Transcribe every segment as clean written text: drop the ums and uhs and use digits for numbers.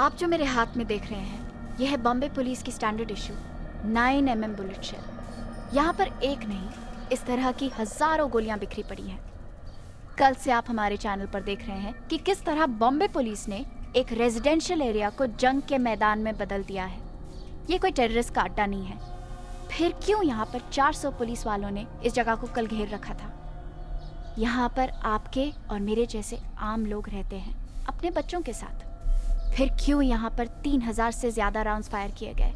आप जो मेरे हाथ में देख रहे हैं, यह है बॉम्बे पुलिस की standard issue 9mm bullet shell. यहाँ पर एक नहीं, इस तरह की हजारों गोलियां बिखरी पड़ी हैं। कल से आप हमारे चैनल पर देख रहे हैं कि किस तरह बॉम्बे पुलिस ने एक रेजिडेंशियल एरिया को जंग के मैदान में बदल दिया है। ये कोई टेररिस्ट का अड्डा नहीं है। फिर क्यों यहाँ पर 400 पुलिस वालों ने इस जगह को कल घेर रखा था? यहाँ पर आपके और मेरे जैसे आम लोग रहते हैं अपने बच्चों के साथ। फिर क्यों यहाँ पर 3000 से ज्यादा राउंड्स फायर किए गए?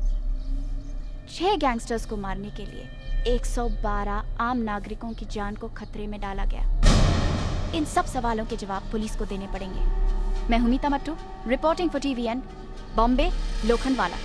6 गैंगस्टर्स को मारने के लिए 112 आम नागरिकों की जान को खतरे में डाला गया। इन सब सवालों के जवाब पुलिस को देने पड़ेंगे। मैं हूं Meeta Mattoo, reporting for TVN, Bombay, Lokhandwala.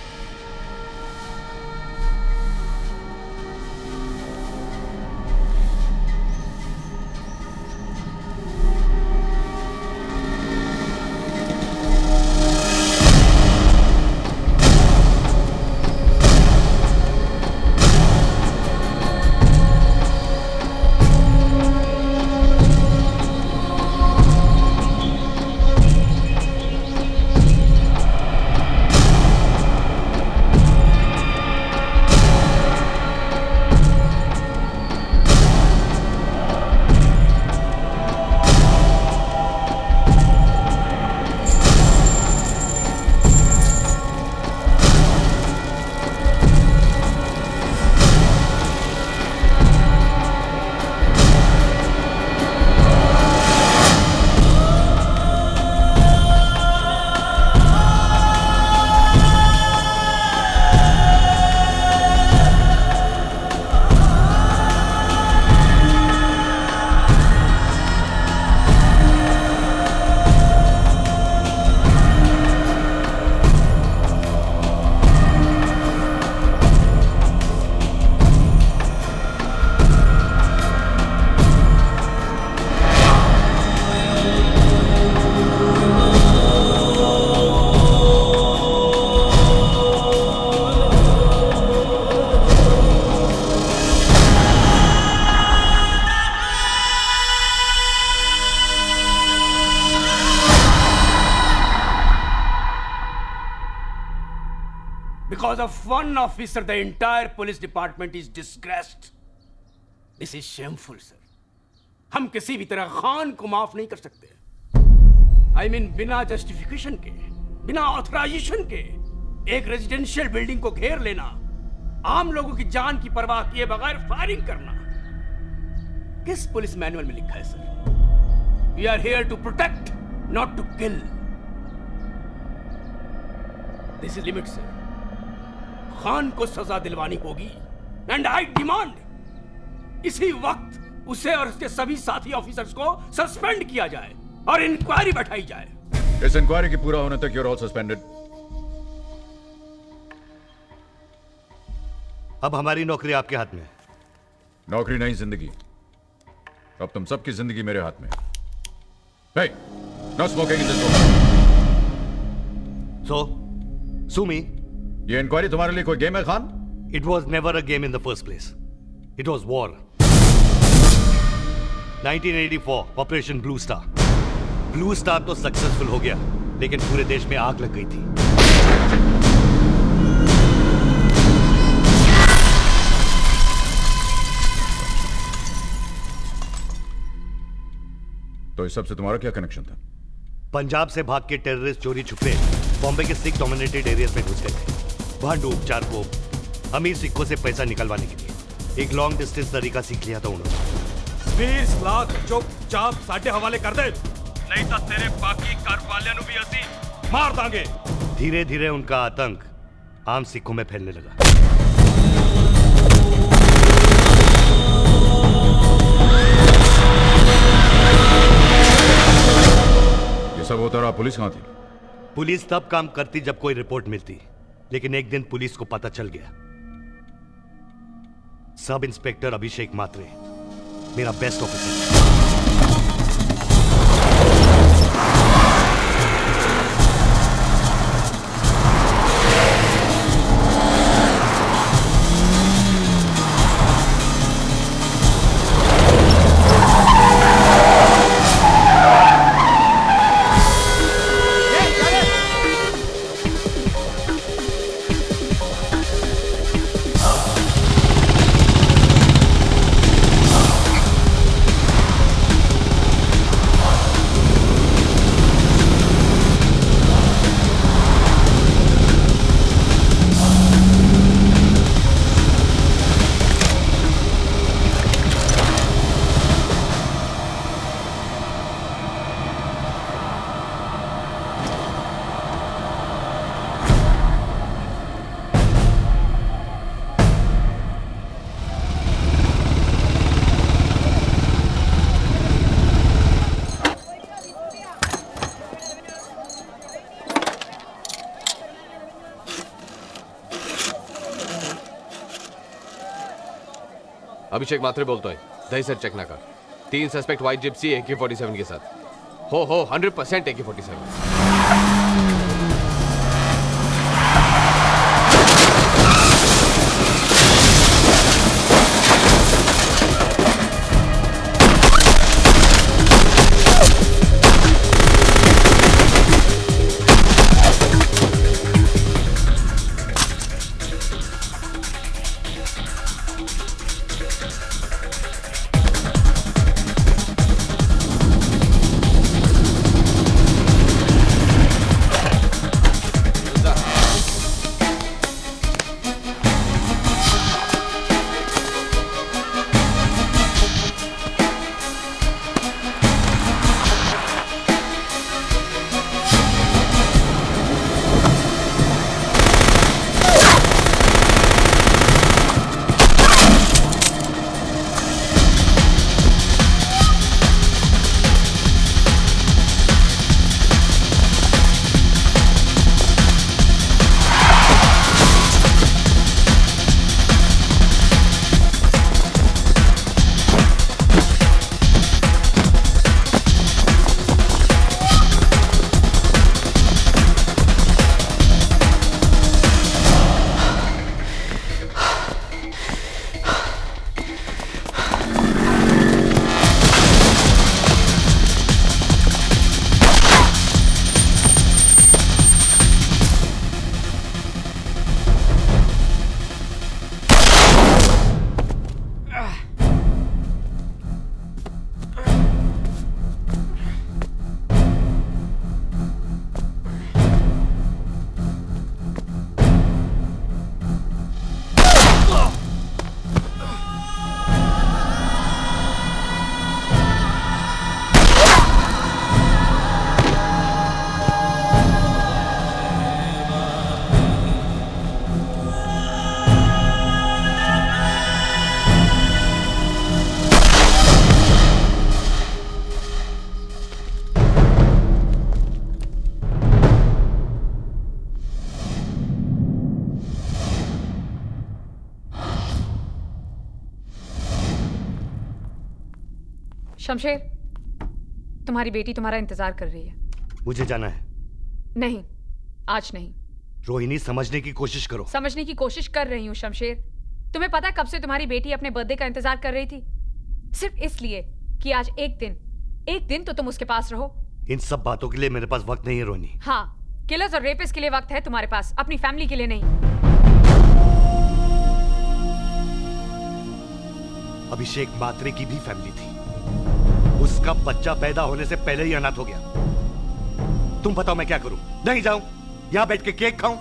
Because of one officer, the entire police department is disgraced. This is shameful, sir. हम किसी भी तरह खान को माफ नहीं कर सकते। I mean, बिना जस्टिफिकेशन के, बिना ऑथराइजेशन के एक रेजिडेंशियल बिल्डिंग को घेर लेना, आम लोगों की जान की परवाह किए बगैर फायरिंग करना, किस पुलिस मैनुअल में लिखा है sir? We are here to protect, not to kill. This is limit, sir. Khan को सजा दिलवानी होगी एंड आई डिमांड इसी वक्त उसे और उसके सभी साथी ऑफिसर्स को सस्पेंड किया जाए और इंक्वायरी बैठाई जाए। इस इंक्वायरी के पूरा होने तक यू आर ऑल सस्पेंडेड। अब हमारी नौकरी आपके हाथ में है। नौकरी नहीं, जिंदगी। अब तुम सबकी जिंदगी मेरे हाथ में। Hey, no smoking in this room. So, sue me. ये इंक्वायरी तुम्हारे लिए कोई गेम है Khan? It was never a game in the first place. It was war. 1984, Operation Blue Star. Blue Star तो सक्सेसफुल हो गया, लेकिन पूरे देश में आग लग गई थी। तो इस सब से तुम्हारा क्या कनेक्शन था? पंजाब से भाग के टेररिस्ट चोरी छुपे बॉम्बे के सिख डोमिनेटेड एरियाज में घुस गए थे। वहां डूब चार को अमीर सिखों से पैसा निकलवाने के लिए एक लॉन्ग डिस्टेंस तरीका सीख लिया था उन्होंने। 20 लाख चुपचाप साडे हवाले कर दे, नहीं तो तेरे बाकी घर वालियां नु भी असी मार दांगे। धीरे धीरे उनका आतंक आम सिखों में फैलने लगा। ये सब होता रहा, पुलिस कहां थी? पुलिस तब काम करती जब कोई रिपोर्ट मिलती, लेकिन एक दिन पुलिस को पता चल गया। सब इंस्पेक्टर अभिषेक मात्रे, मेरा बेस्ट ऑफिसर। अभिषेक मात्रे बोलतोय दही सर चेक नाका 3 सस्पेक्ट व्हाईट जिप्सी AK-47 के साथ हो 100% AK-47 शमशेर, तुम्हारी बेटी तुम्हारा इंतजार कर रही है। मुझे जाना है। नहीं, आज नहीं। रोहिणी, समझने की कोशिश करो। समझने की कोशिश कर रही हूँ शमशेर। तुम्हें पता कब से तुम्हारी बेटी अपने बर्थडे का इंतजार कर रही थी? सिर्फ इसलिए कि आज एक दिन तो तुम उसके पास रहो। इन सब बातों के लिए मेरे पास वक्त नहीं है रोहिणी। हाँ, किलर्स और रेपिस्ट के लिए वक्त है तुम्हारे पास, अपनी फैमिली के लिए नहीं। अभिषेक मात्रे की भी फैमिली थी। उसका बच्चा पैदा होने से पहले ही अनाथ हो गया। तुम बताओ मैं क्या करूं? नहीं जाऊं? यहां बैठ के केक खाऊं?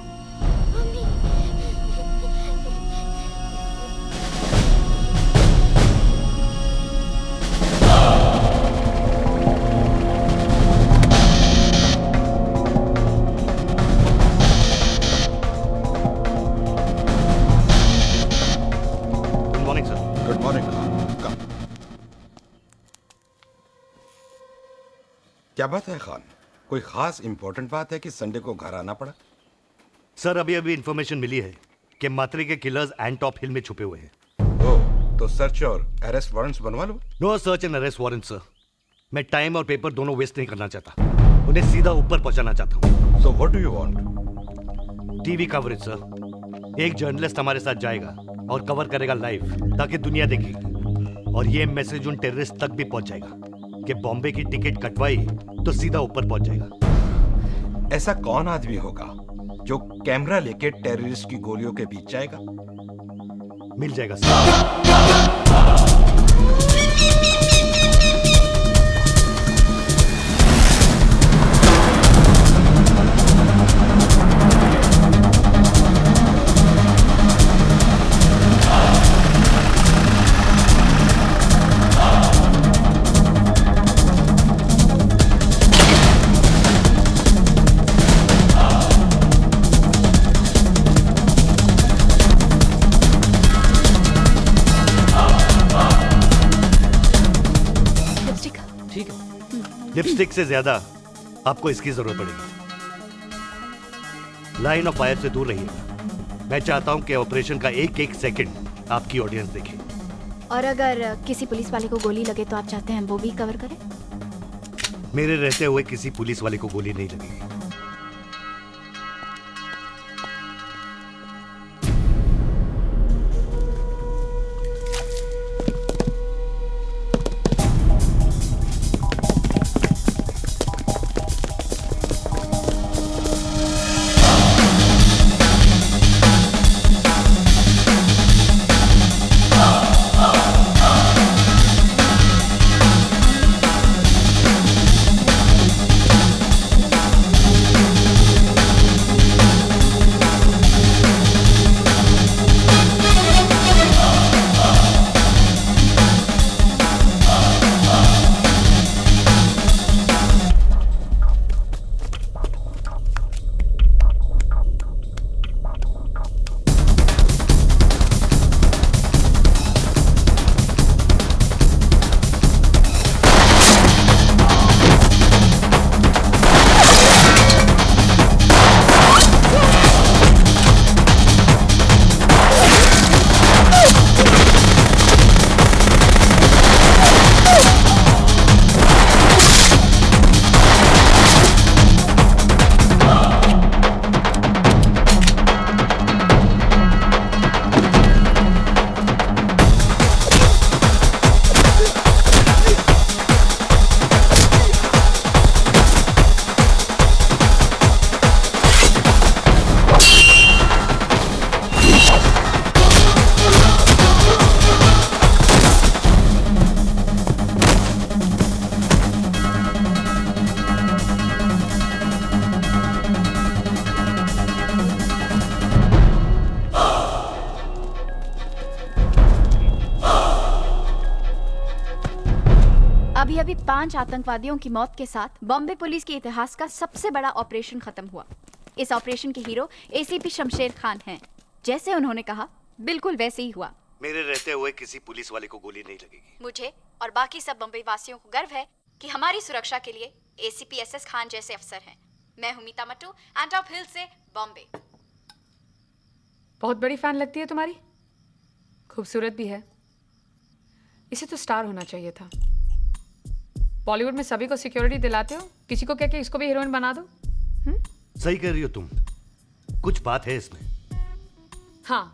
Good morning sir. Good morning. Come. क्या बात है खान? कोई खास इंपॉर्टेंट बात है कि संडे को घर आना पड़ा? सर, अभी इंफॉर्मेशन मिली है कि मात्रे के किलर्स एंटॉप हिल में छुपे हुए हैं। ओह, तो सर्च और अरेस्ट वारंट्स बनवा लो। No search and arrest warrant sir. मैं टाइम और पेपर दोनों वेस्ट नहीं करना चाहता। उन्हें सीधा ऊपर पहुंचाना चाहता हूँ। So what do you want? TV coverage sir. एक जर्नलिस्ट हमारे साथ जाएगा और कवर करेगा लाइव, ताकि दुनिया देखेगी। और ये मैसेज उन टेररिस्ट तक भी पहुंच जाएगा कि बॉम्बे की टिकट कटवाई तो सीधा ऊपर पहुंच जाएगा। ऐसा कौन आदमी होगा जो कैमरा लेके टेररिस्ट की गोलियों के बीच जाएगा? मिल जाएगा सर। लिपस्टिक से ज्यादा आपको इसकी जरूरत पड़ेगी। लाइन ऑफ फायर से दूर रहिएगा। मैं चाहता हूं कि ऑपरेशन का एक एक सेकंड आपकी ऑडियंस देखे। और अगर किसी पुलिस वाले को गोली लगे तो आप चाहते हैं वो भी कवर करें? मेरे रहते हुए किसी पुलिस वाले को गोली नहीं लगेगी। अभी 5 आतंकवादियों की मौत के साथ बॉम्बे पुलिस के इतिहास का सबसे बड़ा ऑपरेशन खत्म हुआ। इस ऑपरेशन के हीरो एसीपी शमशेर खान हैं। जैसे उन्होंने कहा बिल्कुल वैसे ही हुआ। मेरे रहते हुए किसी पुलिस वाले को गोली नहीं लगेगी। मुझे और बाकी सब बम्बई वासियों को गर्व है कि हमारी सुरक्षा के लिए एसीपी एसएस खान जैसे अफसर हैं। मैं हूं मीता मट्टू, एंड ऑफ हिल से बॉम्बे। बहुत बड़ी फैन लगती है तुम्हारी, खूबसूरत भी है। इसे तो स्टार होना चाहिए था। बॉलीवुड में सभी को सिक्योरिटी दिलाते हो, किसी को कह के इसको भी हीरोइन बना दो। सही कह रही हो तुम, कुछ बात है इसमें। हाँ,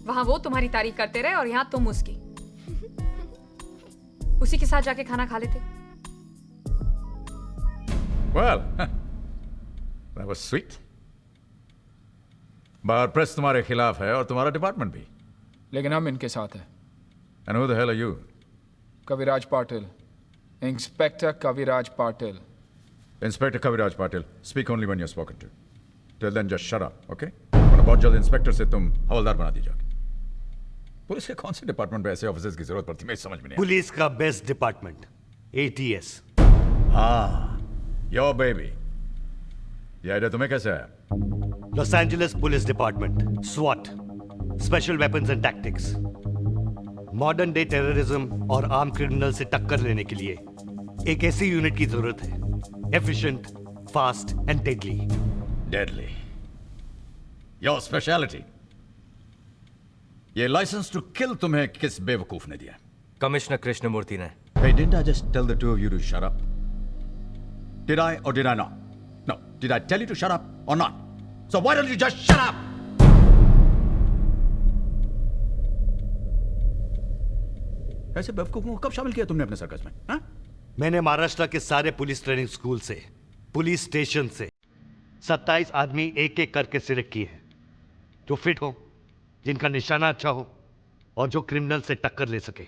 वहां वो तुम्हारी तारीफ करते रहे और यहाँ तुम उसकी। उसी के साथ जाके खाना खा लेते। Well, that was sweet. बाहर प्रेस तुम्हारे खिलाफ है और तुम्हारा डिपार्टमेंट भी। लेकिन हम इनके साथ हैं। And who the hell are you? Kaviraj Patil, inspector Kaviraj Patil. Inspector Kaviraj Patil. Speak only when you're spoken to. Till then, just shut up, okay? वरना बहुत जल्द इंस्पेक्टर से तुम हवलदार बना दी जाओगे। पुलिस के कौन से डिपार्टमेंट में ऐसे ऑफिसर्स की जरूरत पड़ती है, मेरी समझ में नहीं आता। पुलिस का बेस्ट डिपार्टमेंट ATS। हाँ, योर बेबी। ये आइडिया तुम्हें कैसे आया? Los Angeles police department, SWAT, special weapons and tactics. Modern day terrorism और आर्म क्रिमिनल से टक्कर लेने के लिए एक ऐसी यूनिट की जरूरत है, efficient, fast and deadly. Deadly. Your speciality. ये लाइसेंस टू किल तुम्हें किस बेवकूफ ने दिया? कमिश्नर कृष्णमूर्ति ने। Hey, didn't I just tell the two of you to shut up? Did I or did I not? No. Did I tell you to shut up or not? So why don't you just shut up? ऐसे बेवकूफों को कब शामिल किया तुमने अपने circus में? हाँ? मैंने महाराष्ट्र के सारे पुलिस ट्रेनिंग स्कूल से, पुलिस स्टेशन से 27 आदमी एक एक करके सिलेक्ट किए हैं, जो फिट हो, जिनका निशाना अच्छा हो और जो क्रिमिनल से टक्कर ले सके।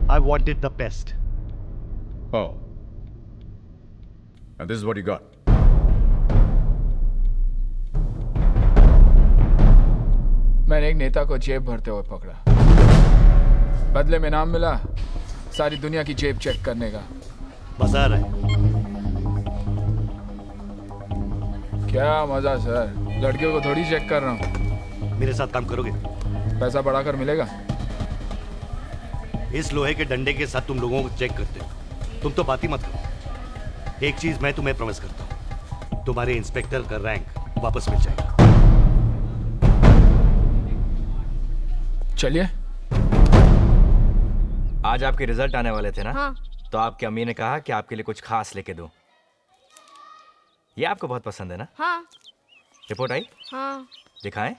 I wanted the best. Oh. And this is what you got. मैंने एक नेता को जेब भरते हुए पकड़ा। बदले में नाम मिला सारी दुनिया की जेब चेक करने का। मजा आ रहा है। क्या मजा सर। लड़कियों को थोड़ी चेक कर रहा हूँ। मेरे साथ काम करोगे? पैसा बढ़ाकर मिलेगा। इस लोहे के डंडे के साथ तुम लोगों को चेक करते हो, तुम तो बात ही मत करो। एक चीज मैं तुम्हें प्रॉमिस करता हूँ, तुम्हारे इंस्पेक्टर का रैंक वापस मिल जाएगा। चलिए। आज आपके रिजल्ट आने वाले थे ना? हाँ। तो आपकी अम्मी ने कहा कि आपके लिए कुछ खास लेके दूं। ये आपको बहुत पसंद है ना? हाँ। रिपोर्ट आई? हाँ। दिखाएं।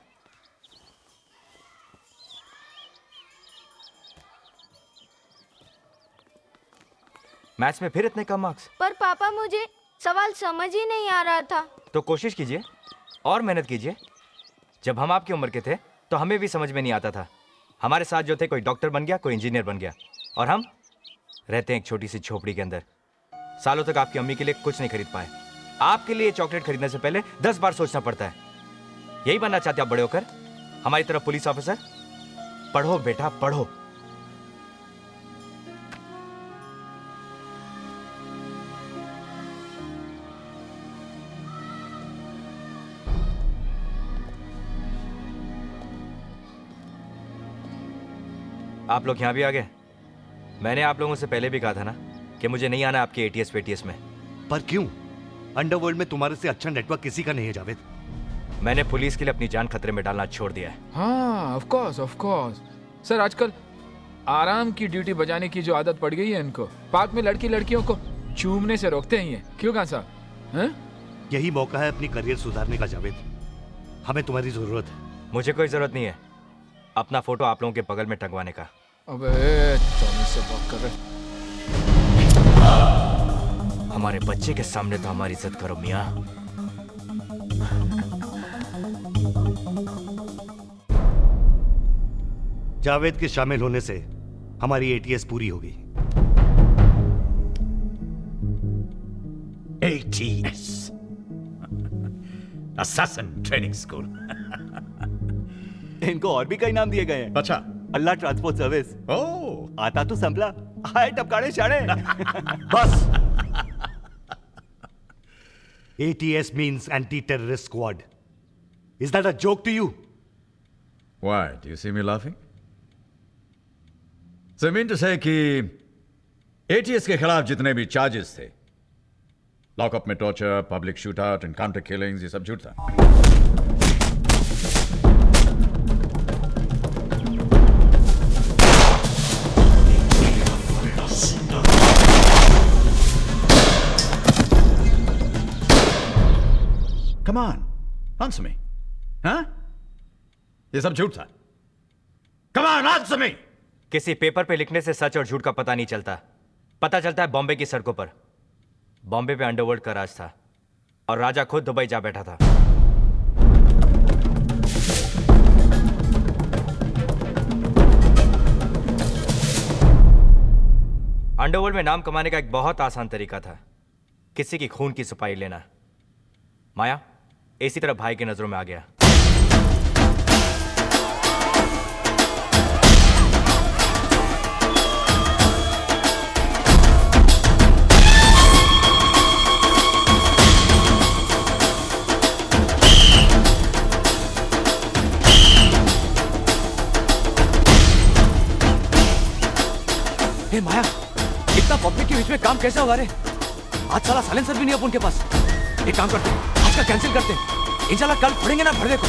मैथ्स में फिर इतने कम मार्क्स? पर पापा मुझे सवाल समझ ही नहीं आ रहा था। तो कोशिश कीजिए और मेहनत कीजिए। जब हम आपकी उम्र के थे तो हमें भी समझ में नहीं आता था। हमारे साथ जो थे, कोई डॉक्टर बन गया, कोई इंजीनियर बन गया, और हम रहते हैं एक छोटी सी झोपड़ी के अंदर। सालों तक आपकी अम्मी के लिए कुछ नहीं खरीद पाए। आपके लिए चॉकलेट खरीदने से पहले 10 बार सोचना पड़ता है। यही बनना चाहते आप बड़े होकर? हमारी तरफ पुलिस ऑफिसर? पढ़ो बेटा पढ़ो। आप लोग यहाँ भी आ गए। मैंने आप लोगों से पहले भी कहा था ना कि मुझे नहीं आना आपके एटीएस पेटीएस में। पर क्यों? अंडरवर्ल्ड में तुम्हारे से अच्छा नेटवर्क किसी का नहीं है जावेद। मैंने पुलिस के लिए अपनी जान खतरे में डालना छोड़ दिया है। हाँ, ऑफ कोर्स सर। आजकल आराम की ड्यूटी बजाने की जो आदत पड़ गई है इनको, पार्क में लड़कियों को चूमने से रोकते ही हैं। क्यों खान साहब? यही मौका है अपनी करियर सुधारने का जावेद। हमें तुम्हारी जरूरत है। मुझे कोई जरूरत नहीं है अपना फोटो आप लोगों के बगल में टंगवाने का। अबे टॉमी से बात कर रहे। हमारे बच्चे के सामने तो हमारी इज्जत करो मियां। जावेद के शामिल होने से हमारी एटीएस पूरी होगी। ATS Assassin Training School। इनको और भी कई नाम दिए गए हैं। अच्छा। अल्लाह ट्रांसपोर्ट सर्विस। ओह, आता तो संभला, हाय टपकाड़े शाड़े। बस। ATS means anti-terrorist squad. Is that a joke to you? why do you see me laughing? So I mean to say कि ATS के खिलाफ जितने भी चार्जेस थे, लॉकअप में torture, public shoot out, encounter killings, ये सब झूठ था। Come on, answer me. हाँ? ये सब झूठ था। Come on, answer me. किसी पेपर पे लिखने से सच और झूठ का पता नहीं चलता। पता चलता है बॉम्बे की सड़कों पर। बॉम्बे पे अंडरवर्ल्ड का राज था और राजा खुद दुबई जा बैठा था। अंडरवर्ल्ड में नाम कमाने का एक बहुत आसान तरीका था, किसी की खून की सफाई लेना। माया इसी तरह भाई की नजरों में आ गया। हे माया, इतना पब्लिक के बीच में काम कैसे होगा रे? आज साला साइलेंसर भी नहीं है उनके पास। एक काम करते हैं, आज का कैंसिल करते हैं। इंशाल्लाह कल पढ़ेंगे ना भरदे को।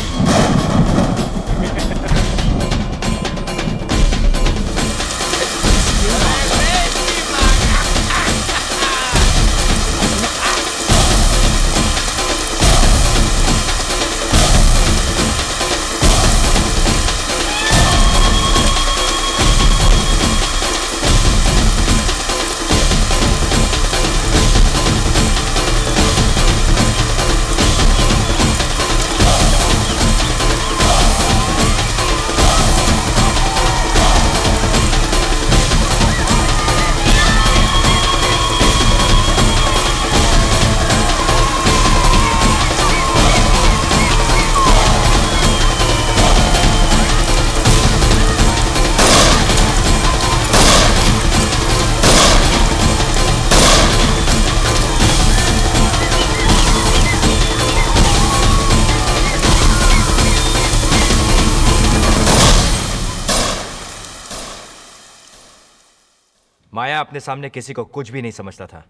माया अपने सामने किसी को कुछ भी नहीं समझता था,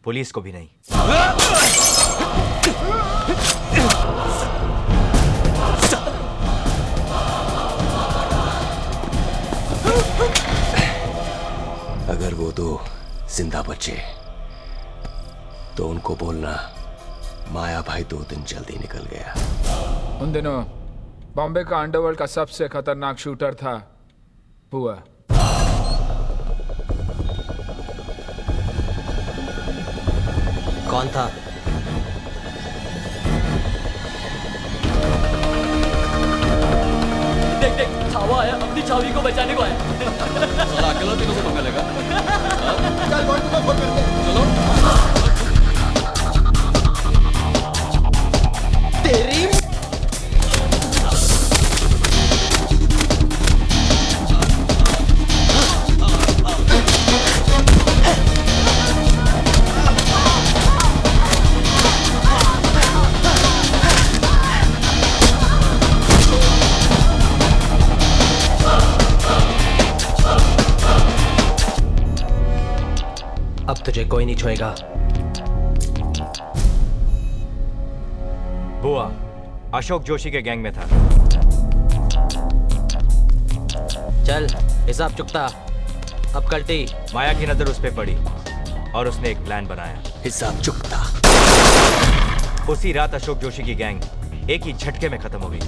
पुलिस को भी नहीं। अगर वो दो जिंदा बचे तो उनको बोलना माया भाई 2 दिन जल्दी निकल गया। उन दिनों बॉम्बे का अंडरवर्ल्ड का सबसे खतरनाक शूटर था बुआ। कौन था? देख देख, छावा आया, अपनी छावी को बचाने को आया। साला अकेला तीनों से पंगा लेगा। चल बॉन्ड को फोन करते हैं। चलो। तेरी अब तुझे कोई नहीं छुएगा। बुआ अशोक जोशी के गैंग में था। चल हिसाब चुकता। अब कल्टी। माया की नजर उस पे पड़ी और उसने एक प्लान बनाया। हिसाब चुकता। उसी रात अशोक जोशी की गैंग एक ही झटके में खत्म हो गई।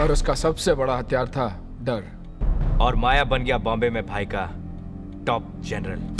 और उसका सबसे बड़ा हथियार था डर। और माया बन गया बॉम्बे में भाई का टॉप जनरल।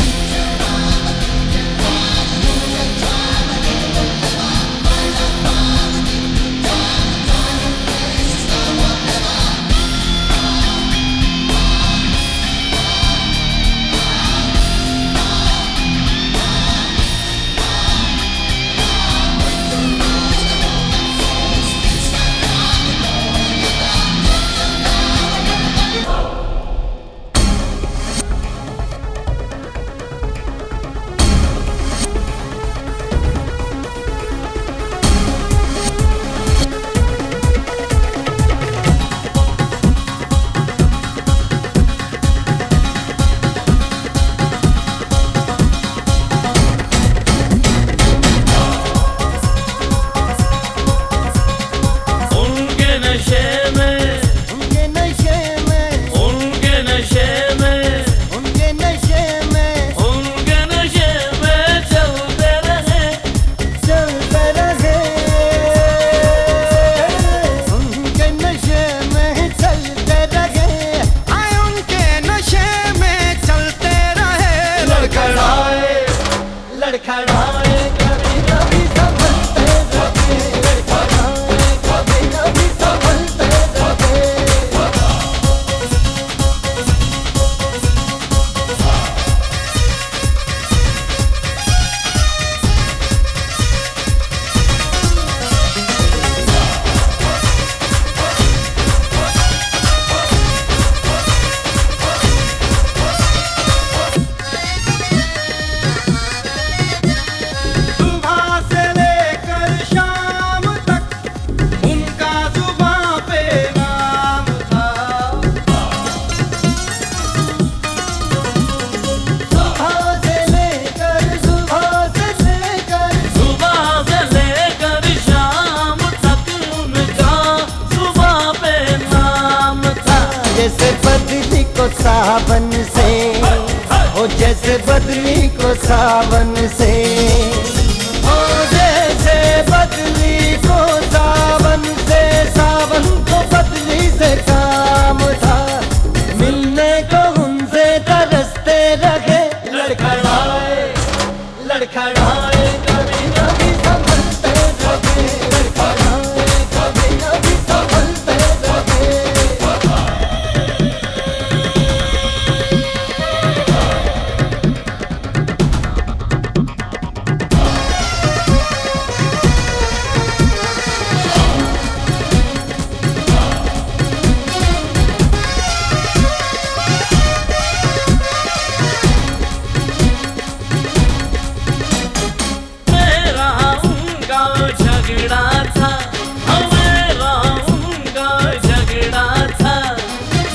सावन से ओ जैसे बदली को सावन से ओ जैसे बदली को सावन से सावन को बदली से काम था मिलने को उनसे तरसते रहे लड़खड़ाए झगड़ा था, मेरा उनका झगड़ा था,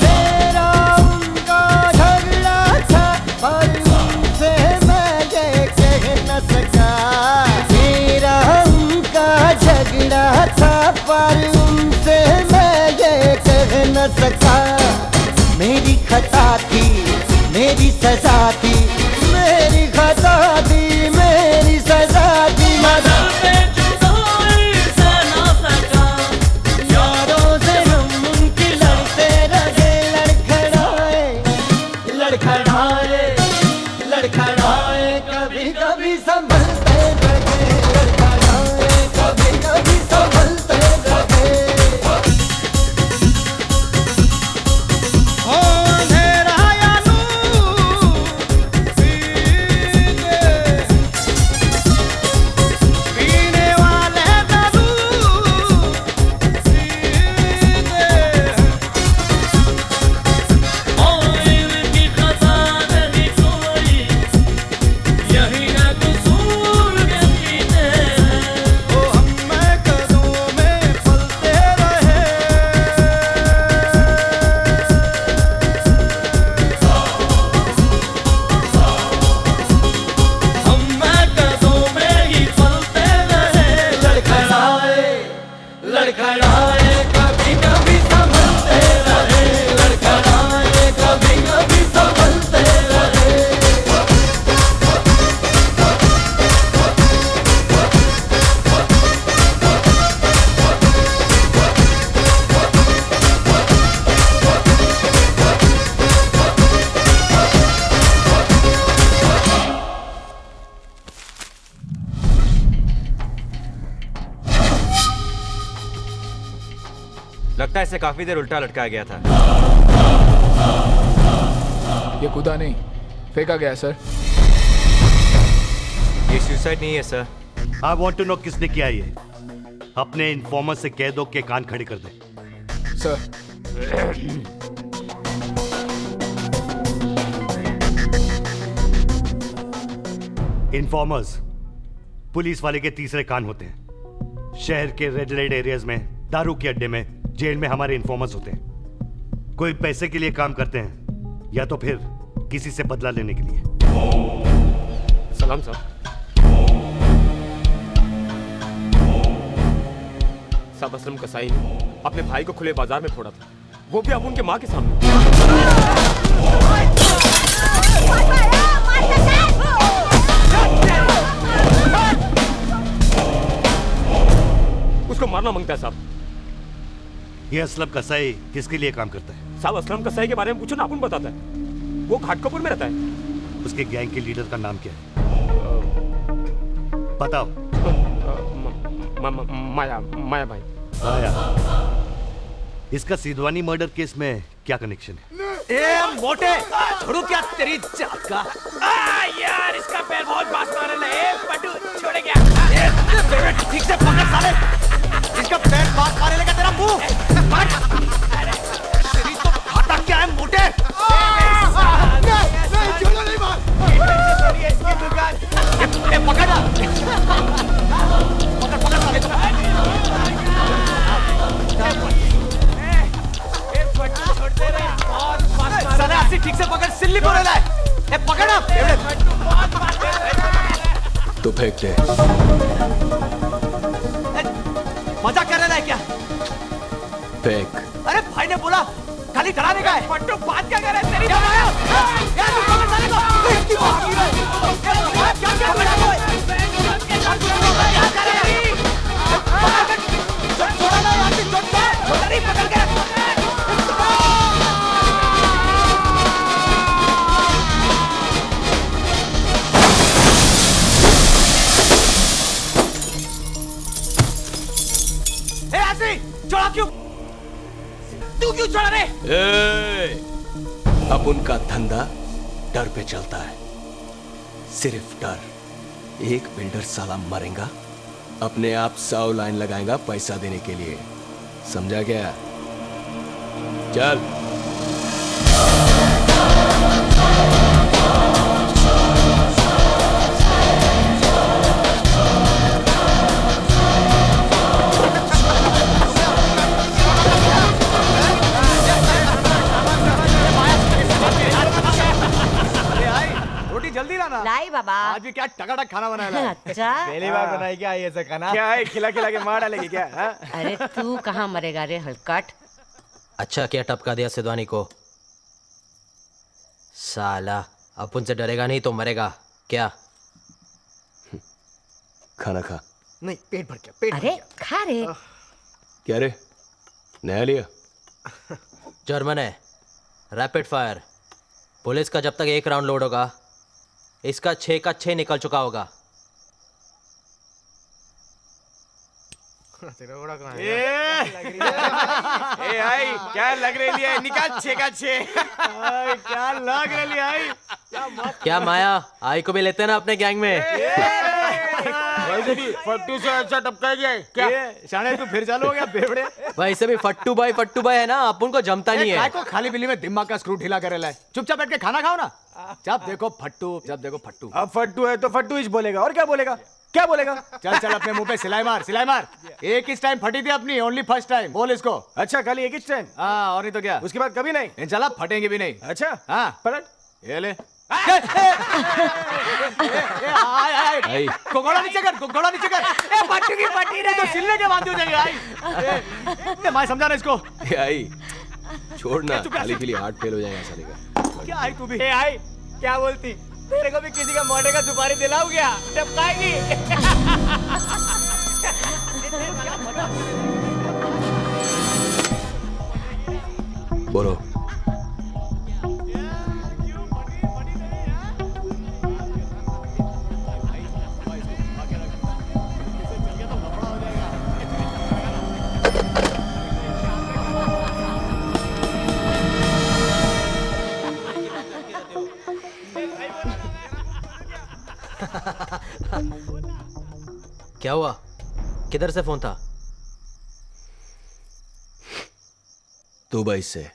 मेरा उनका झगड़ा था, पर उनसे मैं ये कह न सका। मेरा उनका झगड़ा था, पर उनसे मैं ये कह न सका। मेरी खता थी, मेरी सजा थी, मेरी खता थी, मेरी सजा थी। मदर पे जुदाई से ना सका, यारों से हम उनकी लड़ते रहे, लड़खड़ाए लड़खड़ाए लड़खड़ाए, कभी कभी संभलते रहे, लड़खड़ाए कभी कभी संभलते रहे। ओ अंधेरा या नूर, पीने वाले जरूर और इनकी खता नहीं कोई, यही है कसूर के पीते हैं। ओ हम कदमों में फलते रहे। हम कदमों में ही फलते रहे, लड़खड़ाए लड़खड़ाए, कभी कभी संभलते रहे, लड़खड़ाए कभी कभी संभलते रहे। लगता है इसे काफी देर उल्टा लटकाया गया था। ये कूदा नहीं, फेंका गया सर। ये सुसाइड नहीं है sir. I want to know किसने किया ये। अपने इन्फॉर्मर से कह दो कि कान खड़े कर दे। सर इन्फॉर्मर्स पुलिस वाले के तीसरे कान होते हैं। शहर के रेड लाइट एरियाज में, दारू के अड्डे में, जेल में हमारे इन्फॉर्मर्स होते हैं। कोई पैसे के लिए काम करते हैं या तो फिर किसी से बदला लेने के लिए। सलाम साहब। साहब असलम कसाई ने अपने भाई को खुले बाजार में फोड़ा था, वो भी अब उनके माँ के सामने। उसको मारना मांगता है साहब। ये असलम कसाई किसके लिए काम करता है? साहब असलम कसाई के बारे में पूछो ना, अपन बताता है। वो घाटकोपुर में रहता है। उसके गैंग के लीडर का नाम क्या है? बताओ। माया माया भाई। माया। इसका सिद्धवानी मर्डर केस में क्या कनेक्शन है? ए मोटे, छोड़ू क्या तेरी जात का? यार इसका पैर बहुत बास मारे ले, पटू छोड़ गया। ठीक से पकड़ साले, इसका पैर बात मारे लेगा तेरा मुंह। तेरी तो खाता क्या है मोटे? नहीं छोड़ो, नहीं मार। ए पकड़ ना, पकड़ साले को। साले ऐसे ठीक से पकड़, सिल्ली बोले लाए। ए पकड़ ना, तो फेंक दे। मजाक कर रहा है क्या? फेंक। अरे भाई ने बोला खाली डराने का है। पट्टू बात क्या कर रहा है तेरी? यार तू पकड़ साले को। क्या कर रहा है? क्या कर रहा है? छोड़ा ना यार, छोड़ नहीं पकड़ के। छोड़ा क्यों? तू क्यों छोड़ा रे? अब उनका धंधा डर पे चलता है, सिर्फ डर। एक बिल्डर साला मरेगा, अपने आप 100 लाइन लगाएगा पैसा देने के लिए। समझा क्या? चल। आज भी क्या टकाटक खाना बनाया? अच्छा पहली बार बनाई क्या ये ऐसा खाना? क्या है, खिला खिला के मार डालेगी क्या? अरे तू कहाँ मरेगा रे हलकट। अच्छा क्या टपका दिया सिद्धवानी को? साला अपन से डरेगा नहीं तो मरेगा क्या? खाना खा। नहीं पेट भर क्या? पेट अरे खा रे। क्या रे, नया लिया? जर्मन है, रैपिड फायर। पुलिस का जब तक 1 राउंड लोड होगा, इसका 6 का 6 निकल चुका होगा। ए आई क्या लग रही है? निकाल 6 का 6। क्या लग रही आई? क्या माया, आई को भी लेते ना अपने गैंग में? वैसे भी फट्टू से अच्छा टपका गया है क्या? शाने तू फिर चालू हो गया बेवड़े। वैसे भी फट्टू भाई है ना, अपन को जमता नहीं है। को खाली बिल्ली में दिमाग का स्क्रू ढीला करे लाए। चुपचाप बैठ के खाना खाओ ना। जब देखो फट्टू, जब देखो फट्टू। अब फट्टू है तो फट्टू ही बोलेगा, और क्या बोलेगा? क्या बोलेगा? चल चल अपने मुंह पे सिलाई मार, सिलाई मार। एक इस टाइम फटी थी अपनी, ओनली फर्स्ट टाइम। बोल इसको। अच्छा खाली एक ही टाइम? हाँ और नहीं तो क्या, उसके बाद कभी नहीं? इंशाल्लाह फटेंगे भी नहीं। अच्छा हाँ पलट। ये ले। आई घोड़ा नीचे कर, घोड़ा नीचे कर। ए फट्टू की फटी रे, तो सिलने के बांध हो जाएंगे। आई मैं समझा ना इसको। आई छोड़ना, खाली पीली हार्ट फेल हो जाएगा साले का। क्या आई तू भी? आई क्या बोलती? तेरे को भी किसी का मोटे का सुपारी दिलाऊं क्या? टपकाएगी। बोलो। क्या हुआ? किधर से फोन था? दुबई से।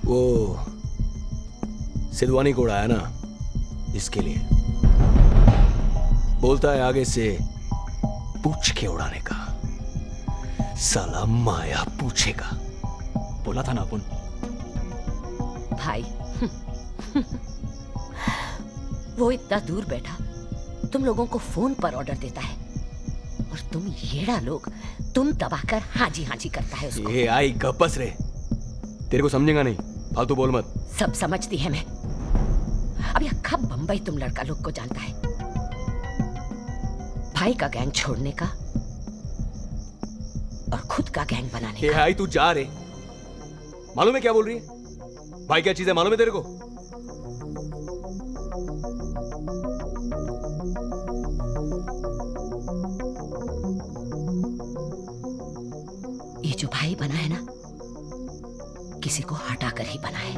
वो सिद्धवानी को उड़ाया ना, इसके लिए। बोलता है आगे से पूछ के उड़ाने का। साला माया पूछेगा। बोला था ना अपन। भाई वो इतना दूर बैठा तुम लोगों को फोन पर ऑर्डर देता है, और तुम येड़ा लोग तुम दबाकर हाजी हाजी करता है उसको। ये आई गप्पस रे, तेरे को समझेगा नहीं, फालतू बोल मत। सब समझती है मैं। अब यह कब बंबई तुम लड़का लोग को जानता है? भाई का गैंग छोड़ने का और खुद का गैंग बनाने ये का। आई तू जा रे, मालूम है क्या बोल रही है? भाई क्या चीज है मालूम है तेरे को? ये जो भाई बना है ना, किसी को हटा कर ही बना है।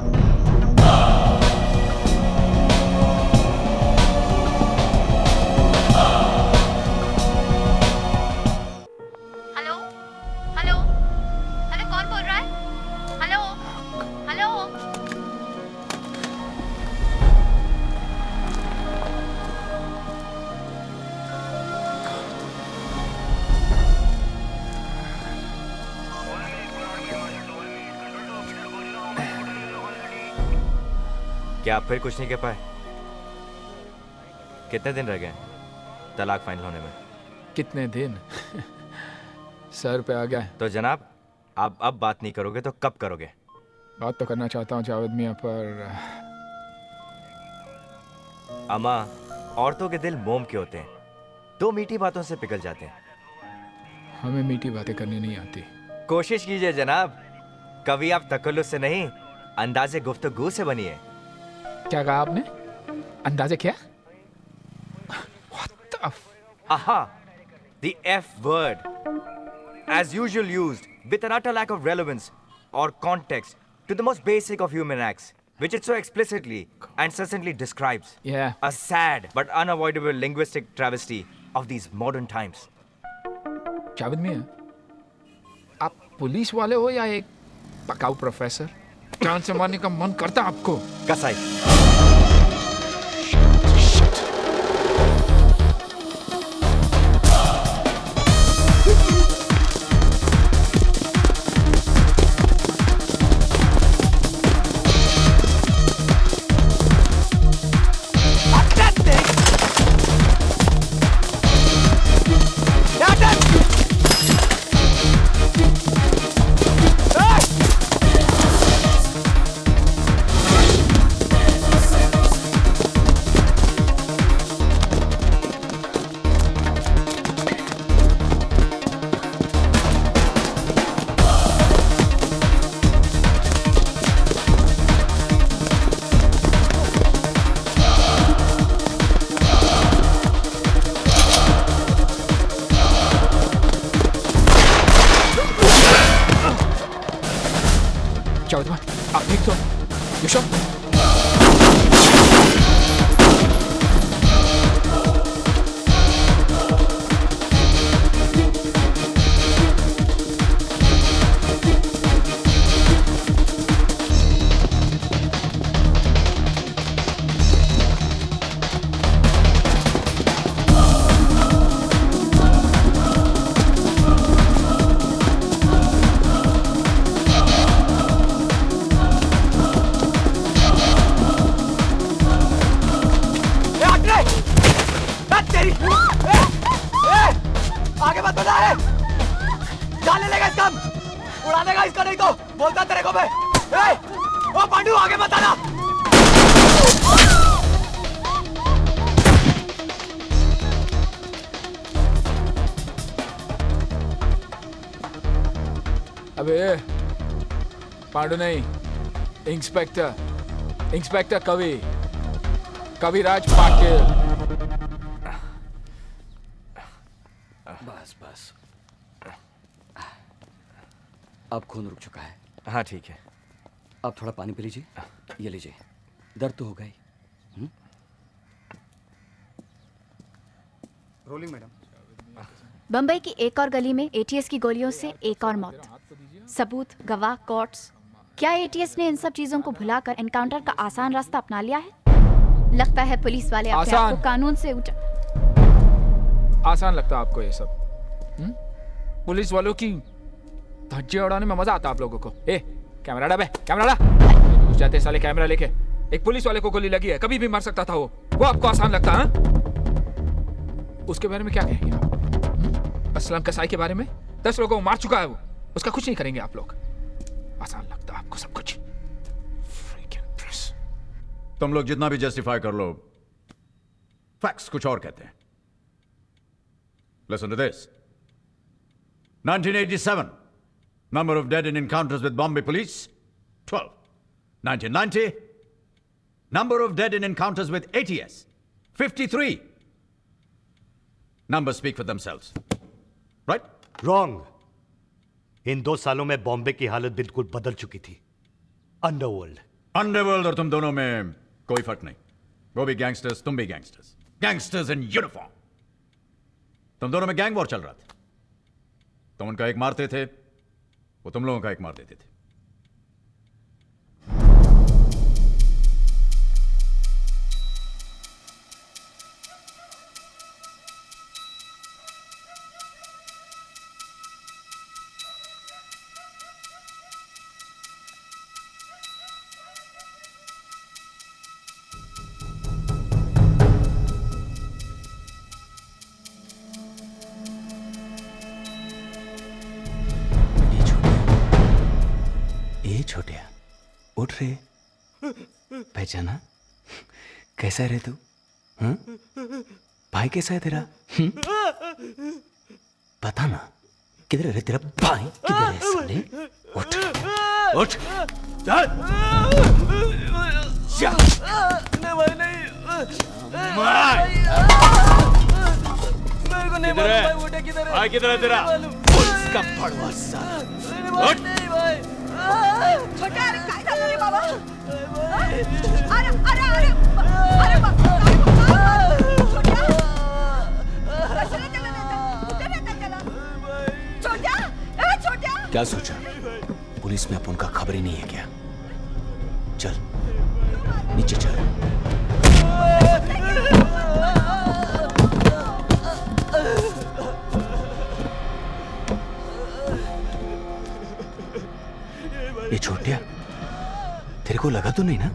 हेलो हेलो हेलो, कौन बोल रहा है? Hello hello. क्या आप फिर कुछ नहीं कह पाए? कितने दिन रह गए तलाक फाइनल होने में? कितने दिन? सर पे आ गया। तो जनाब आप अब बात नहीं करोगे तो कब करोगे? बात तो करना चाहता हूँ जावेद मियाँ, पर अम्मा, औरतों के दिल मोम के होते हैं, 2 मीठी बातों से पिघल जाते हैं। हमें मीठी बातें करनी नहीं आती। कोशिश कीजिए जनाब, कभी आप तकल्लुफ़ से नहीं अंदाजे गुफ्तगू से बनिए। क्या कहा आपने? अंदाजे क्या? Aha! The F word, as usual used with an utter lack of relevance or context to the most basic of human acts, which it so explicitly and succinctly describes. Yeah. A sad but unavoidable linguistic travesty of these modern times. Javed मियाँ, आप police वाले हो या एक पकाऊ professor? जान से मारने का मन करता आपको? कसाई। चौधरी आप ठीक तो? You sure? आगे मत बढ़ा है, जाने लेगा इसका, उड़ा देगा इसका, नहीं तो बोलता तेरे को मैं। ओ पांडू आगे मत आना। अबे पांडू नहीं, इंस्पेक्टर कविराज पाटिल। बस अब खून रुक चुका है। हाँ ठीक है। अब थोड़ा पानी पी लीजिए, ये लीजिए, दर्द तो होगा ही। Rolling madam. बम्बई की एक और गली में एटीएस की गोलियों से एक और मौत। सबूत, गवाह, कोर्ट्स। क्या एटीएस ने इन सब चीजों को भुलाकर एनकाउंटर का आसान रास्ता अपना लिया है? लगता है पुलिस वाले अपने आप को कानून से आसान लगता है आपको ये सब? पुलिस वालों की धज्जे उड़ाने में मजा आता है आप लोगों को? ए कैमरा डा बे, कैमरा डा। घुस जाते साले कैमरा लेके। एक पुलिस वाले को गोली लगी है, कभी भी मर सकता था वो आपको आसान लगता है? उसके बारे में क्या कहेंगे आप? असलम कसाई के बारे में 10 लोगों को मार चुका है वो, उसका कुछ नहीं करेंगे आप लोग। आसान लगता है आपको सब कुछ। तुम लोग जितना भी जस्टिफाई कर लो, फैक्ट्स कुछ और कहते हैं। Listen to this. 1987, number of dead in encounters with Bombay police, 12. 1990, number of dead in encounters with ATS, 53. Numbers speak for themselves. Right? Wrong. इन 2 सालों में बॉम्बे की हालत बिल्कुल बदल चुकी थी। अंडरवर्ल्ड और तुम दोनों में कोई फर्क नहीं। वो भी गैंगस्टर्स, तुम भी गैंगस्टर्स। Gangsters in uniform. तुम दोनों में गैंग वॉर चल रहा था। तुम उनका एक मारते थे, वो तुम लोगों का एक मार देते थे। छोटिया उठ रे, पहचाना? कैसा है रे तू? भाई कैसा है तेरा? बता ना, किधर है रे तेरा भाई? किधर है साले? उठ उठ चल। नहीं भाई नहीं, मेरे को नहीं मालूम भाई। उठे किधर है? भाई किधर है तेरा? पुलिस का पड़वा साला। उठ नहीं भाई। छोटा अरे काय झालं रे बाबा? अरे अरे अरे अरे बाबा छोटा कशाला त्याला देता? कुठे देता त्याला? छोटा ए छोटा क्या सोचा? पुलिस में अपन का खबर ही नहीं है क्या? चल नीचे चल। ये छोटिया, तेरे को लगा तो नहीं ना?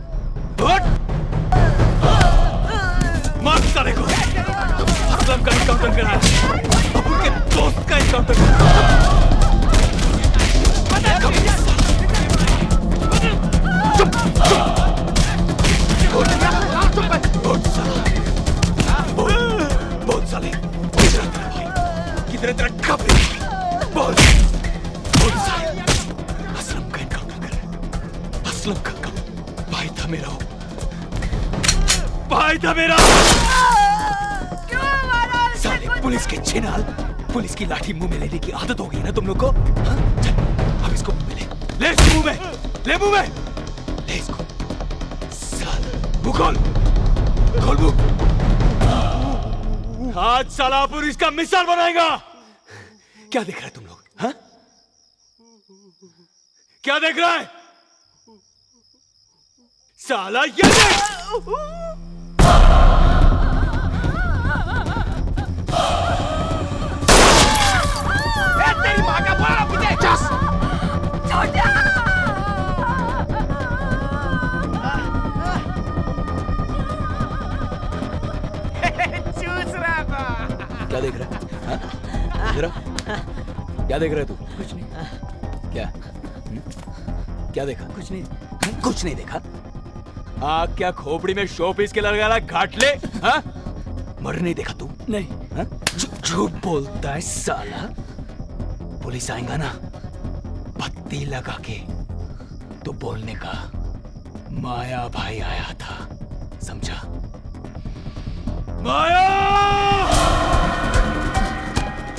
मार साले को। असलम का एनकाउंटर करा, अब उनके दोस्त का एनकाउंटर करा। बोल साले, किधर तेरा खबर? बोल साले। असलम का एनकाउंटर कर। असलम का भाई था मेरा, भाई था मेरा। साले पुलिस के छिनाल, पुलिस की लाठी मुंह में लेने की आदत हो गई ना तुम लोग को? चल अब इसको मुंह में ले इसको मुंह में। ले मुंह में, ले इसको। साल, मुंह खोल, खोल मुंह। आज साला अपन इसका मिसाल बनाएगा। क्या देख रहा है तुम लोग? हाँ? क्या देख रहा है? साला ये देख! तेरी माँ का बोला मुझे छोटा चूस रहा था। क्या देख रहा है? हाँ? इधर आ। क्या देख रहा है तू? कुछ नहीं। क्या? क्या देखा? कुछ नहीं। कुछ नहीं देखा? आग क्या खोपड़ी में शोपीस के लगा घाट ले? हाँ? मर नहीं देखा तू? नहीं। हाँ? झूठ बोलता है साला। पुलिस आएगा ना, पत्ती लगा के तो बोलने का माया भाई आया था, समझा? माया!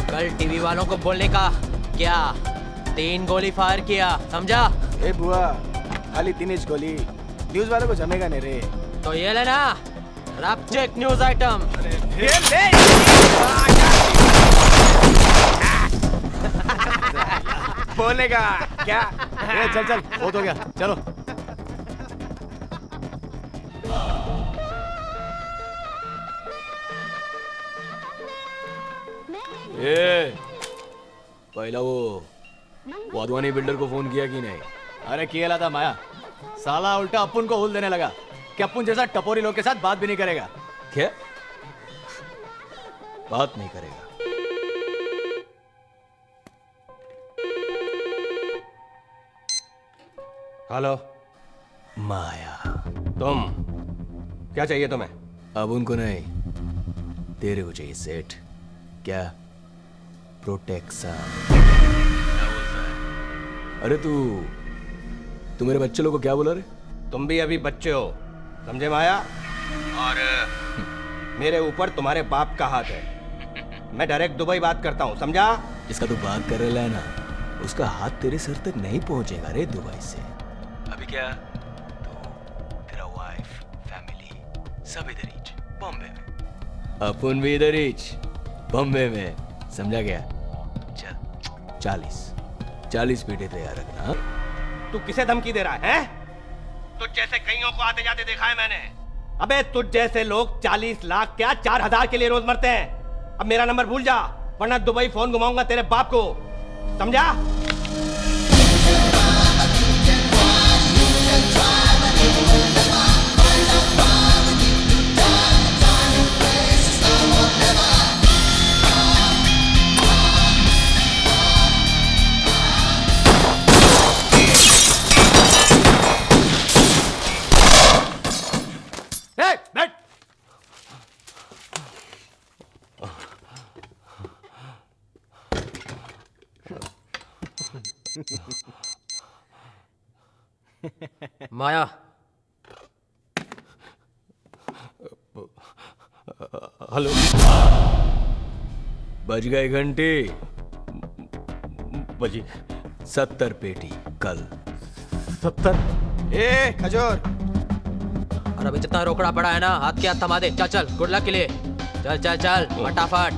कल टीवी वालों को बोलने का क्या 3 गोली फायर किया, समझा? ए बुआ, खाली 3 इंच गोली, न्यूज वालों को जमेगा नहीं रे। तो ये लेना, रैप चेक न्यूज आइटम। बोलेगा क्या? ए, चल चल, बहुत हो गया, चलो। ए, पहला वो वाधवानी बिल्डर को फोन किया कि नहीं? अरे किया था माया, साला उल्टा अपुन को हुल देने लगा कि अपुन जैसा टपोरी लोग के साथ बात भी नहीं करेगा। क्या बात नहीं करेगा? हेलो माया, तुम क्या चाहिए तुम्हें? अब उनको नहीं, तेरे को चाहिए सेठ। क्या? प्रोटेक्शन। अरे तू मेरे बच्चे लोग को क्या बोला रे? तुम भी अभी बच्चे हो, समझे माया? और मेरे ऊपर तुम्हारे बाप का हाथ है। मैं डायरेक्ट दुबई बात करता हूँ, समझा? जिसका तू बात कर रहा है ना, उसका हाथ तेरे सर तक नहीं पहुंचेगा रे दुबई से। अभी क्या तू, तेरा वाइफ, फैमिली सब इधर ही, बॉम्बे में। अपन भी इधर ही, बॉम्बे में, समझा गया? चल 40 पेटे तैयार रखना। हाँ? तू किसे धमकी दे रहा है? तुझ जैसे कईयों को आते जाते देखा है मैंने। अबे तुझ जैसे लोग 40 लाख क्या 4000 के लिए रोज मरते हैं। अब मेरा नंबर भूल जा, वरना दुबई फोन घुमाऊंगा तेरे बाप को, समझा? बैठ। माया, हेलो, बज गए घंटे। बजी 70 पेटी कल। 70? ए खजूर, और अभी जितना रोकड़ा पड़ा है ना, हाथ के हाथ थमा दे। चल चल, गुड लक के लिए। चल चल चल फटाफट।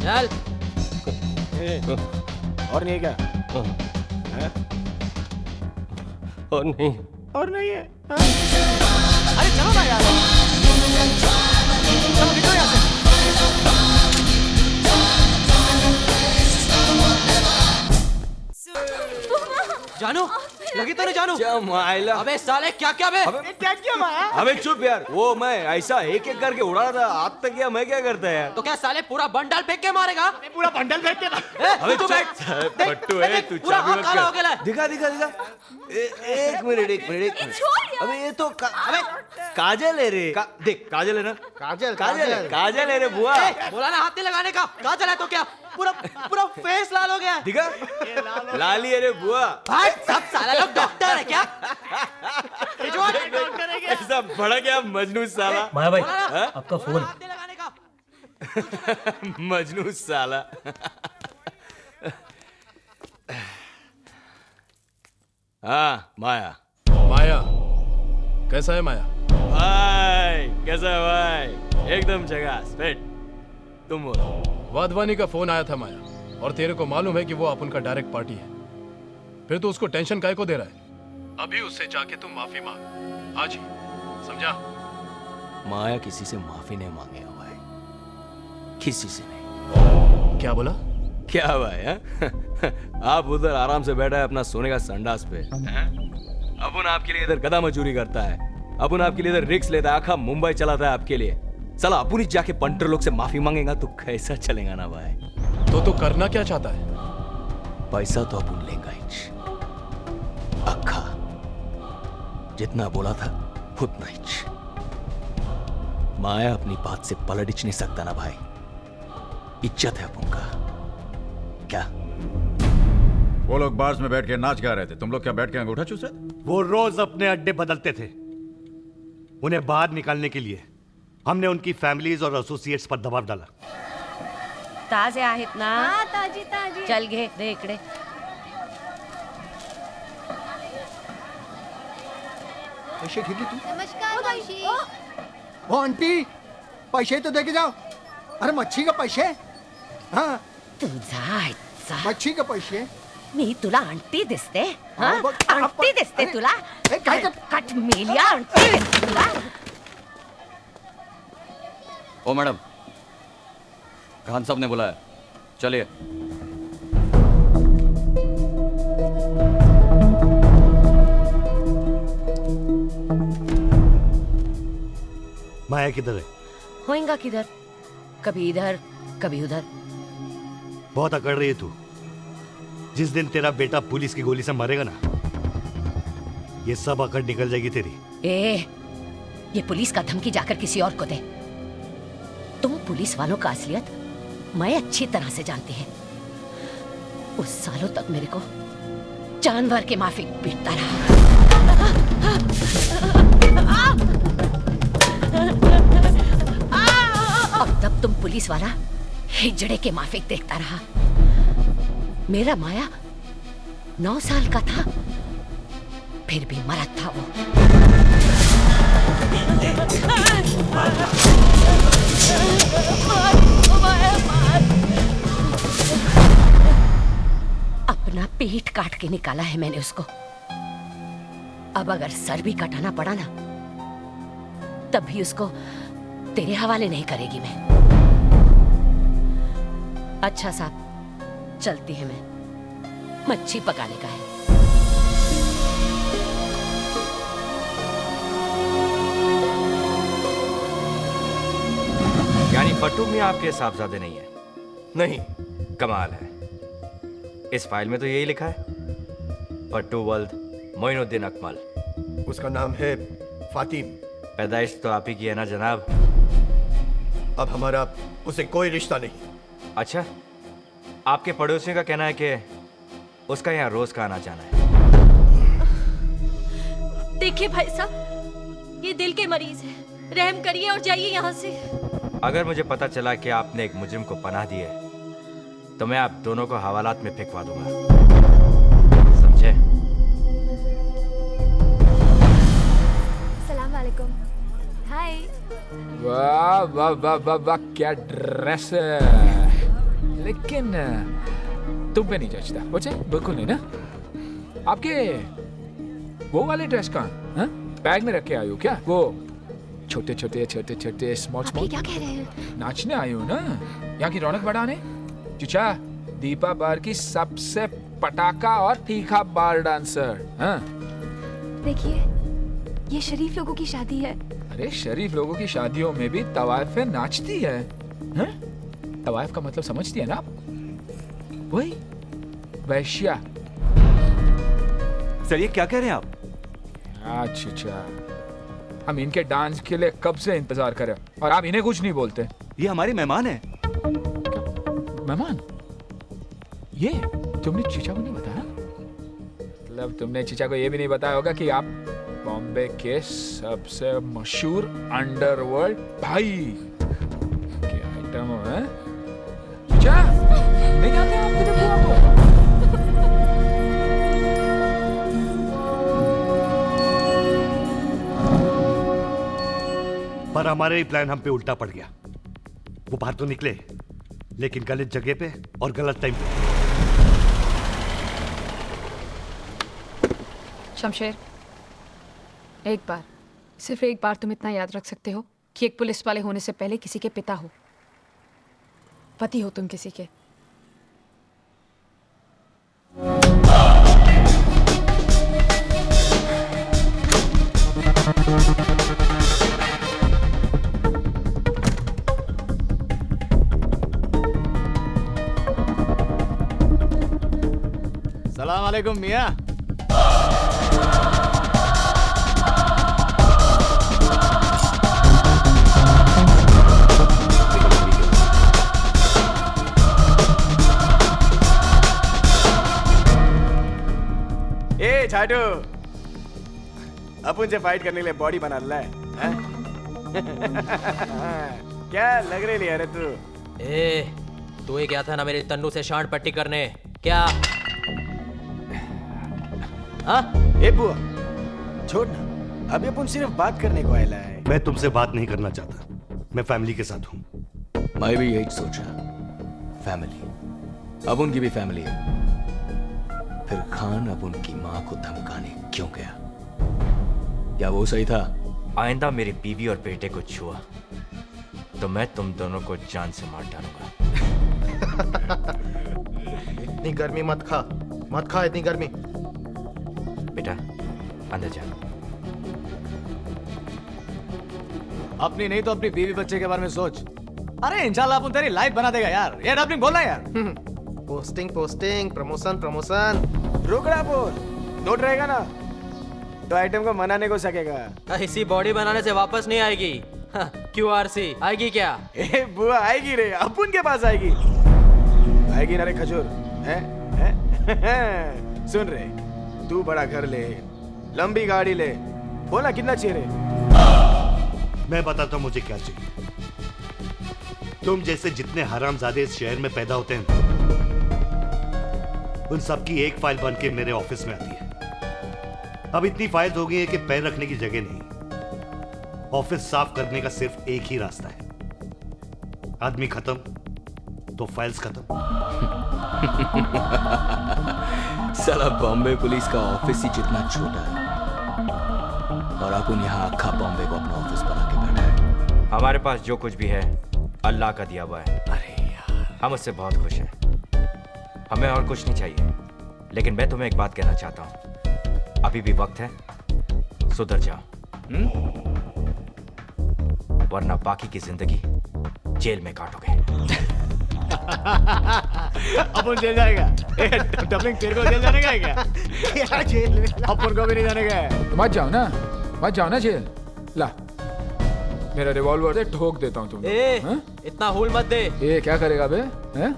चल। और नहीं है क्या? हैं? और नहीं। और नहीं है? अरे चलो ना यार, चलो निकलो यहाँ से। जानू, लगी तो नहीं जानू? माइला। अबे साले क्या क्या बे? क्या किया माया? अबे चुप यार, वो मैं ऐसा एक एक करके उड़ा रहा था, आज तक क्या मैं क्या करता है? तो क्या साले पूरा बंडल फेंक के मारेगा? पूरा बंडल फेंक के अबे तू बैठ। पट्टू है तू, पूरा चाबी हाथ मत काला हो कर। गया है। दिखा दिखा दिखा। एक मिनट। अबे ये तो अबे काजल है रे। देख काजल है ना? काजल है रे बुआ। बोला ना हाथ नहीं लगाने का। काजल है तो क्या पूरा फेस लाल हो गया। दिखा लाली है रे बुआ। भाई सब साला लोग डॉक्टर है क्या? ऐसा बड़ा क्या मजनू साला। माया भाई, आपका फोन। मजनू साला। हाँ माया। माया कैसा है माया? भाई कैसा है भाई? एकदम जगह फिट। तुम बोलो। वाधवानी का फोन आया था माया, और तेरे को मालूम है कि वो अपन का डायरेक्ट पार्टी है, फिर तो उसको टेंशन काहे को दे रहा है? अभी उससे जाके तुम माफी मांग आज ही, समझा? माया किसी से माफी नहीं मांगेगा भाई, किसी से नहीं। क्या बोला? क्या भाई है? आप उधर आराम से बैठा है अपना सोने का संडास पे, अपन आपके लिए इधर गधा मजूरी करता है, अपन आपके लिए इधर रिक्स लेता है, आखा मुंबई चलाता है आपके लिए। साला अपन ही जाके पंटर लोग से माफी मांगेगा तो कैसा चलेगा ना भाई? तो करना क्या चाहता है? पैसा तो अपन लेगा ही, अक्खा जितना बोला था उतना ही। माया अपनी बात से पलट नहीं सकता ना भाई, इज्जत है अपन का। क्या वो लोग बार्स में बैठ के नाच गा रहे थे, तुम लोग क्या बैठ के अंगूठा चूस रहे थे? वो रोज अपने अड्डे बदलते थे। उन्हें बाहर निकालने के लिए हमने उनकी फैमिलीज और एसोसिएट्स पर दबाव डाला। ताजे आहेत ना? हाँ ताजी ताजी। चल घे दे इकडे। पैसे घेतले तू? नमस्कार मावशी। हो आंटी, पैसे तो दे के जाओ। अरे मच्छी का पैसे? हाँ तुझा मच्छी का पैसे? मी तुला आंटी दिसते? हाँ? हाँ, बघ, आंटी दिसते अरे, तुला? ए, काय कर- कट मेलिया आंटी दिसते तुला? ओ मैडम, खान साहब ने बुलाया, चलिए। माया किधर है? होएगा किधर? कभी इधर कभी उधर। बहुत अकड़ रही है तू। जिस दिन तेरा बेटा पुलिस की गोली से मरेगा ना, ये सब अकड़ निकल जाएगी तेरी। ये पुलिस का धमकी जाकर किसी और को दे। तुम पुलिस वालों का असलियत मैं अच्छी तरह से जानती है। उस सालों तक मेरे को जानवर के माफिक पीटता रहा। अब तब तुम पुलिस वाला हिजड़े के माफिक देखता रहा। मेरा माया 9 साल का था, फिर भी मरद था वो। अपना पीठ काट के निकाला है मैंने उसको। अब अगर सर भी कटाना पड़ा ना, तब भी उसको तेरे हवाले नहीं करेगी मैं। अच्छा साहब, चलती है मैं, मच्छी पकाने का है। यानी पट्टू में आपके साहबजादे नहीं है? नहीं। कमाल है। इस फाइल में तो यही लिखा है, पट्टू वल्द मोइनुद्दीन अकमल। उसका नाम है फातिम। पैदाइश तो आप ही की है ना जनाब? अब हमारा उसे कोई रिश्ता नहीं। अच्छा, आपके पड़ोसियों का कहना है कि उसका यहाँ रोज का आना जाना है। देखिए भाई साहब, ये दिल के मरीज है, रहम करिए और जाइए यहाँ से। अगर मुझे पता चला कि आपने एक मुजरिम को पनाह दी है, तो मैं आप दोनों को हवालात में फेंकवा दूंगा, समझे? सलाम वालेकुम। हाय। वाह वाह वाह वाह वाह, क्या ड्रेस है। लेकिन तुम पे नहीं जचता। मुझे बिल्कुल नहीं ना। आपके वो वाले ड्रेस कहाँ? हाँ? बैग में रख के आई हो क्या? वो छोटे छोटे छोटे छोटे स्मॉल स्मॉल। क्या कह रहे हैं? नाचने आई हो ना, यहाँ की रौनक बढ़ाने। चुचा, दीपा बार की सबसे पटाखा और तीखा बार डांसर। हाँ? देखिए, ये शरीफ लोगों की शादी है। अरे शरीफ लोगों की शादियों में भी तवाइफें नाचती है। हाँ? तवाइफ का मतलब समझती है ना आप? वही वैश्या। सर ये क्या कह रहे हैं आप? अच्छा, हम इनके डांस के लिए कब से इंतजार करें और आप इन्हें कुछ नहीं बोलते। ये हमारे मेहमान हैं। मेहमान? ये तुमने चीचा को नहीं बताया? मतलब तुमने चीचा को ये भी नहीं बताया होगा कि आप बॉम्बे के सबसे मशहूर अंडरवर्ल्ड भाई के आइटम हैं? चीचा, नहीं जानते आप तेरे बुआ को? पर हमारा ही प्लान हम पे उल्टा पड़ गया। वो बाहर तो निकले, लेकिन गलत जगह पे और गलत टाइम पे। शमशेर, एक बार, सिर्फ एक बार तुम इतना याद रख सकते हो कि एक पुलिस वाले होने से पहले किसी के पिता हो, पति हो तुम किसी के। सलाम वालेकुम मियाँ। ए छाटू, अपन से फाइट करने के लिए बॉडी बना ला है? क्या लग रही है रे तू? ए, तू ही गया था ना मेरी तन्नू से शांड पट्टी करने, क्या? हाँ? ए बुआ, छोड़ ना, अभी अपन सिर्फ बात करने को आया है। मैं तुमसे बात नहीं करना चाहता, मैं फैमिली के साथ हूँ। मैं भी यही सोचा, फैमिली, अब उनकी भी फैमिली है। फिर खान अब उनकी माँ को धमकाने क्यों गया? क्या वो सही था? आइंदा मेरी बीवी और बेटे को छुआ तो मैं तुम दोनों को जान से मार डालूंगा। इतनी गर्मी मत खा, मत खा इतनी गर्मी। बेटा अंदर जा। अपनी नहीं तो अपनी बीवी बच्चे के बारे में सोच। अरे इंशाल्लाह अपन तेरी लाइफ बना देगा यार। ये डबलिंग बोलना यार। Posting posting, promotion promotion. रुकना बोल, नोट रहेगा ना तो आइटम को मनाने को सकेगा। इसी बॉडी बनाने से वापस नहीं आएगी। QRC आएगी क्या? ए बुआ आएगी रे, अपन के पास आएगी। आएगी ना रे खजूर, हैं? सुन रे, तू बड़ा घर ले, लंबी गाड़ी ले, बोला कितना चाहिए रे? मैं बताता हूं मुझे क्या चाहिए। तुम जैसे जितने हरामजादे इस शहर में पैदा होते हैं, उन सबकी एक फाइल बन के मेरे ऑफिस में आती है। अब इतनी फाइल हो गई है कि पैर रखने की जगह नहीं। ऑफिस साफ करने का सिर्फ एक ही रास्ता है, आदमी खत्म तो फाइल्स खत्म। साला बॉम्बे पुलिस का ऑफिस ही जितना छोटा है और अपन यहाँ अक्खा बॉम्बे को अपना ऑफिस बना के बैठा है। हमारे पास जो कुछ भी है अल्लाह का दिया हुआ है। अरे यार, हम उससे बहुत खुश हैं। हमें और कुछ नहीं चाहिए। लेकिन मैं तुम्हें एक बात कहना चाहता हूँ, अभी भी वक्त है, सुधर जाओ, वरना बाकी की जिंदगी जेल में काटोगे। अपन जेल जाएगा? डबलिंग तेरे को जेल जाने का है क्या? जेल में अपन को भी नहीं जाने का है। मत जाओ ना, मत जाओ ना जेल। ला मेरा रिवॉल्वर से ठोक देता हूँ तुम। इतना हुल मत दे। ए क्या करेगा बे? हैं?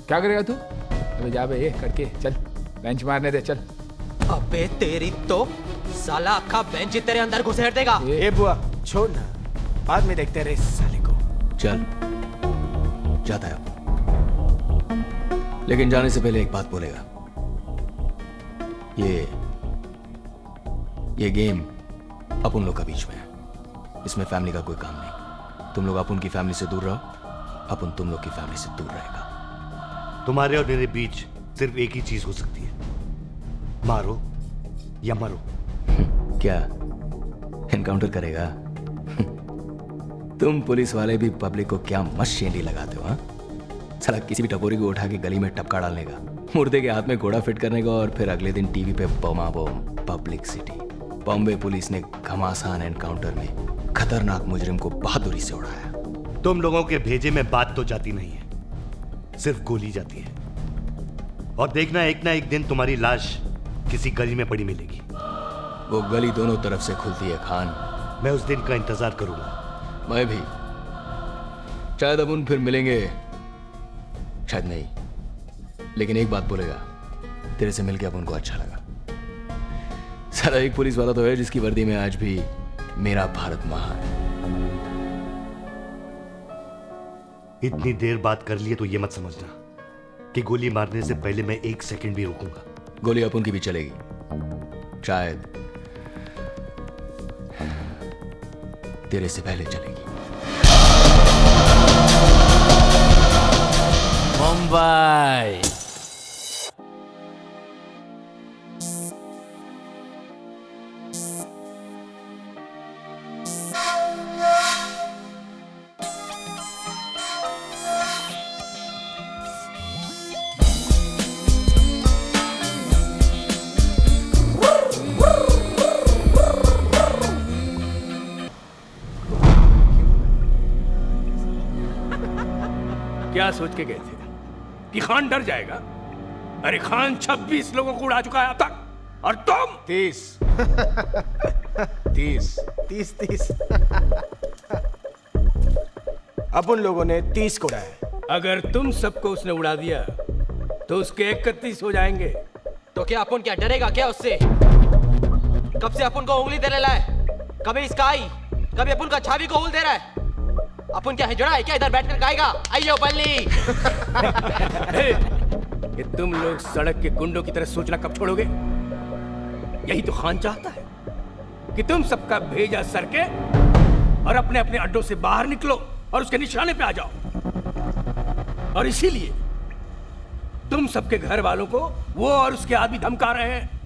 क्या करेगा तू? अबे जा बे, ये करके चल, बेंच मारने दे, चल। अबे तेरी तो साला अक्खा बेंच तेरे अंदर घुसेड़ देगा। ए बुआ छोड़ ना, बाद में देखते रहे साले को। चल जाता है, लेकिन जाने से पहले एक बात बोलेगा। ये गेम अपन लोग का बीच में है, इसमें फैमिली का कोई काम नहीं। तुम लोग अपन की फैमिली से दूर रहो, अपन तुम लोग की फैमिली से दूर रहेगा। तुम्हारे और मेरे बीच सिर्फ एक ही चीज हो सकती है, मारो या मरो। क्या एनकाउंटर करेगा? तुम पुलिस वाले भी पब्लिक को क्या मस्त शेंडी लगाते हो? हाँ, साला किसी भी टपोरी को उठा के गली में टपका डालने का, मुर्दे के हाथ में घोड़ा फिट करने का और फिर अगले दिन टीवी पे बमा बम पब्लिसिटी। बॉम्बे पुलिस ने घमासान एनकाउंटर में खतरनाक मुजरिम को बहादुरी से उड़ाया। तुम लोगों के भेजे में बात तो जाती नहीं है, सिर्फ गोली जाती है। और देखना एक ना एक दिन तुम्हारी लाश किसी गली में पड़ी मिलेगी। वो गली दोनों तरफ से खुलती है खान। मैं उस दिन का इंतजार करूंगा। मैं भी। शायद अब उन फिर मिलेंगे, शायद नहीं, लेकिन एक बात बोलेगा, तेरे से मिलके अब उनको अच्छा लगा। सारा एक पुलिस वाला तो है जिसकी वर्दी में आज भी मेरा भारत महान है। इतनी देर बात कर लिए तो ये मत समझना कि गोली मारने से पहले मैं एक सेकंड भी रुकूंगा। गोली अपन की भी चलेगी, शायद तेरे से पहले चलेगी। मुंबई। क्या सोच के गए थे कि खान डर जाएगा? अरे खान 26 लोगों को उड़ा चुका है अब तक, और तुम 30 30 अब उन लोगों ने 30 को उड़ाया। अगर तुम सबको उसने उड़ा दिया तो उसके 31 हो जाएंगे। तो क्या अपन क्या डरेगा क्या उससे? कब से अपन को उंगली दे रहा है, कभी इसका आई, कभी अपन का छावी को उल दे रहा है। अपन क्या है जुड़ा है क्या इधर बैठकर गाएगा? आइयो बल्ली। ये तुम लोग सड़क के गुंडों की तरह सोचना कब छोड़ोगे? यही तो खान चाहता है कि तुम सबका भेजा सरके और अपने अपने अड्डों से बाहर निकलो और उसके निशाने पे आ जाओ। और इसीलिए तुम सबके घर वालों को वो और उसके आदमी धमका रहे हैं।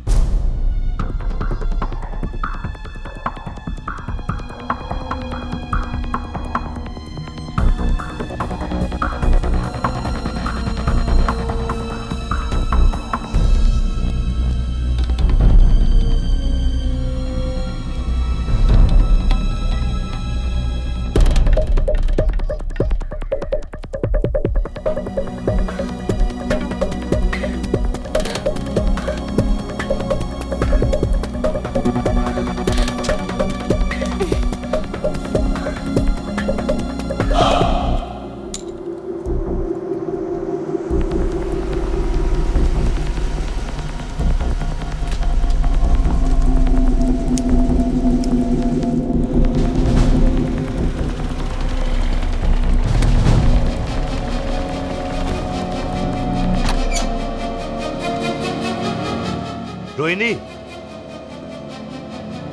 रोहिणी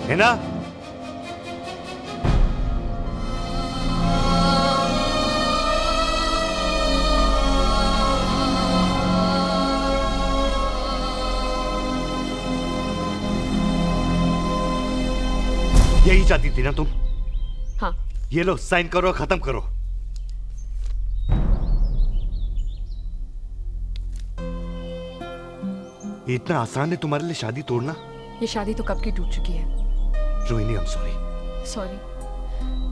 है ना? यही चाहती थी ना तुम? हाँ। ये लो साइन करो, खत्म करो। इतना आसान है तुम्हारे लिए शादी तोड़ना? ये शादी तो कब की टूट चुकी है। Rohini, I am sorry. Sorry?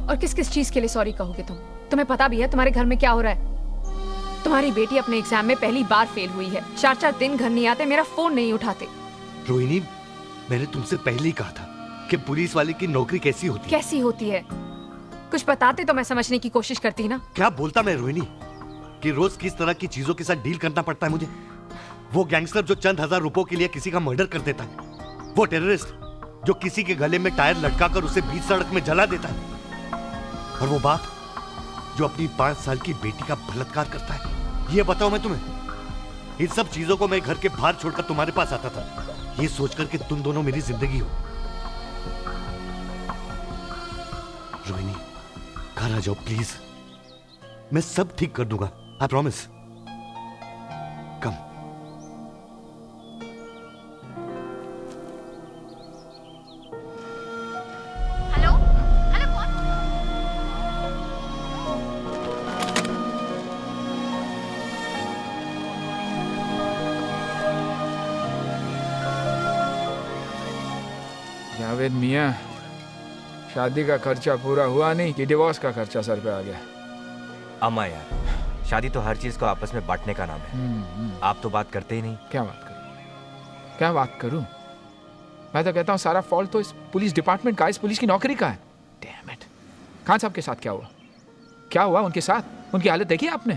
और किस किस चीज के लिए सॉरी कहोगे तुम? तुम्हें पता भी है तुम्हारे घर में क्या हो रहा है? तुम्हारी बेटी अपने एग्जाम में पहली बार फेल हुई है। 4-4 दिन घर नहीं आते, मेरा फोन नहीं उठाते। रोहिणी, मैंने तुमसे पहले ही कहा था कि पुलिस वाले की नौकरी कैसी होती है। कैसी होती है? कुछ बताते तो मैं समझने की कोशिश करती ना। क्या बोलता मैं रोहिणी कि रोज किस तरह की चीजों के साथ डील करना पड़ता है मुझे। वो गैंगस्टर जो चंद हजार रुपयों के लिए किसी का मर्डर कर देता है, वो टेररिस्ट जो किसी के गले में टायर लटकाकर उसे बीच सड़क में जला देता है, और वो बाप जो अपनी 5 साल की बेटी का बलात्कार करता है। ये बताओ मैं तुम्हें, इन सब चीजों को मैं घर के बाहर छोड़कर तुम्हारे पास आता था, ये सोचकर कि तुम दोनों मेरी जिंदगी हो। रोहिणी, घर आ जाओ प्लीज, मैं सब ठीक कर दूंगा, I promise. Come. Hello hello, कौन? जावेद मियाँ, शादी का खर्चा पूरा हुआ नहीं कि डिवोर्स का खर्चा सर पे आ गया? अम्मा यार, शादी तो हर चीज को आपस में बांटने का नाम है। आप तो बात करते ही नहीं। क्या बात करूं? क्या बात करूं? मैं तो कहता हूं सारा फॉल्ट तो इस पुलिस डिपार्टमेंट का, इस पुलिस की नौकरी का है। Damn it. खान साहब के साथ क्या हुआ? क्या हुआ उनके साथ? उनकी हालत देखी आपने?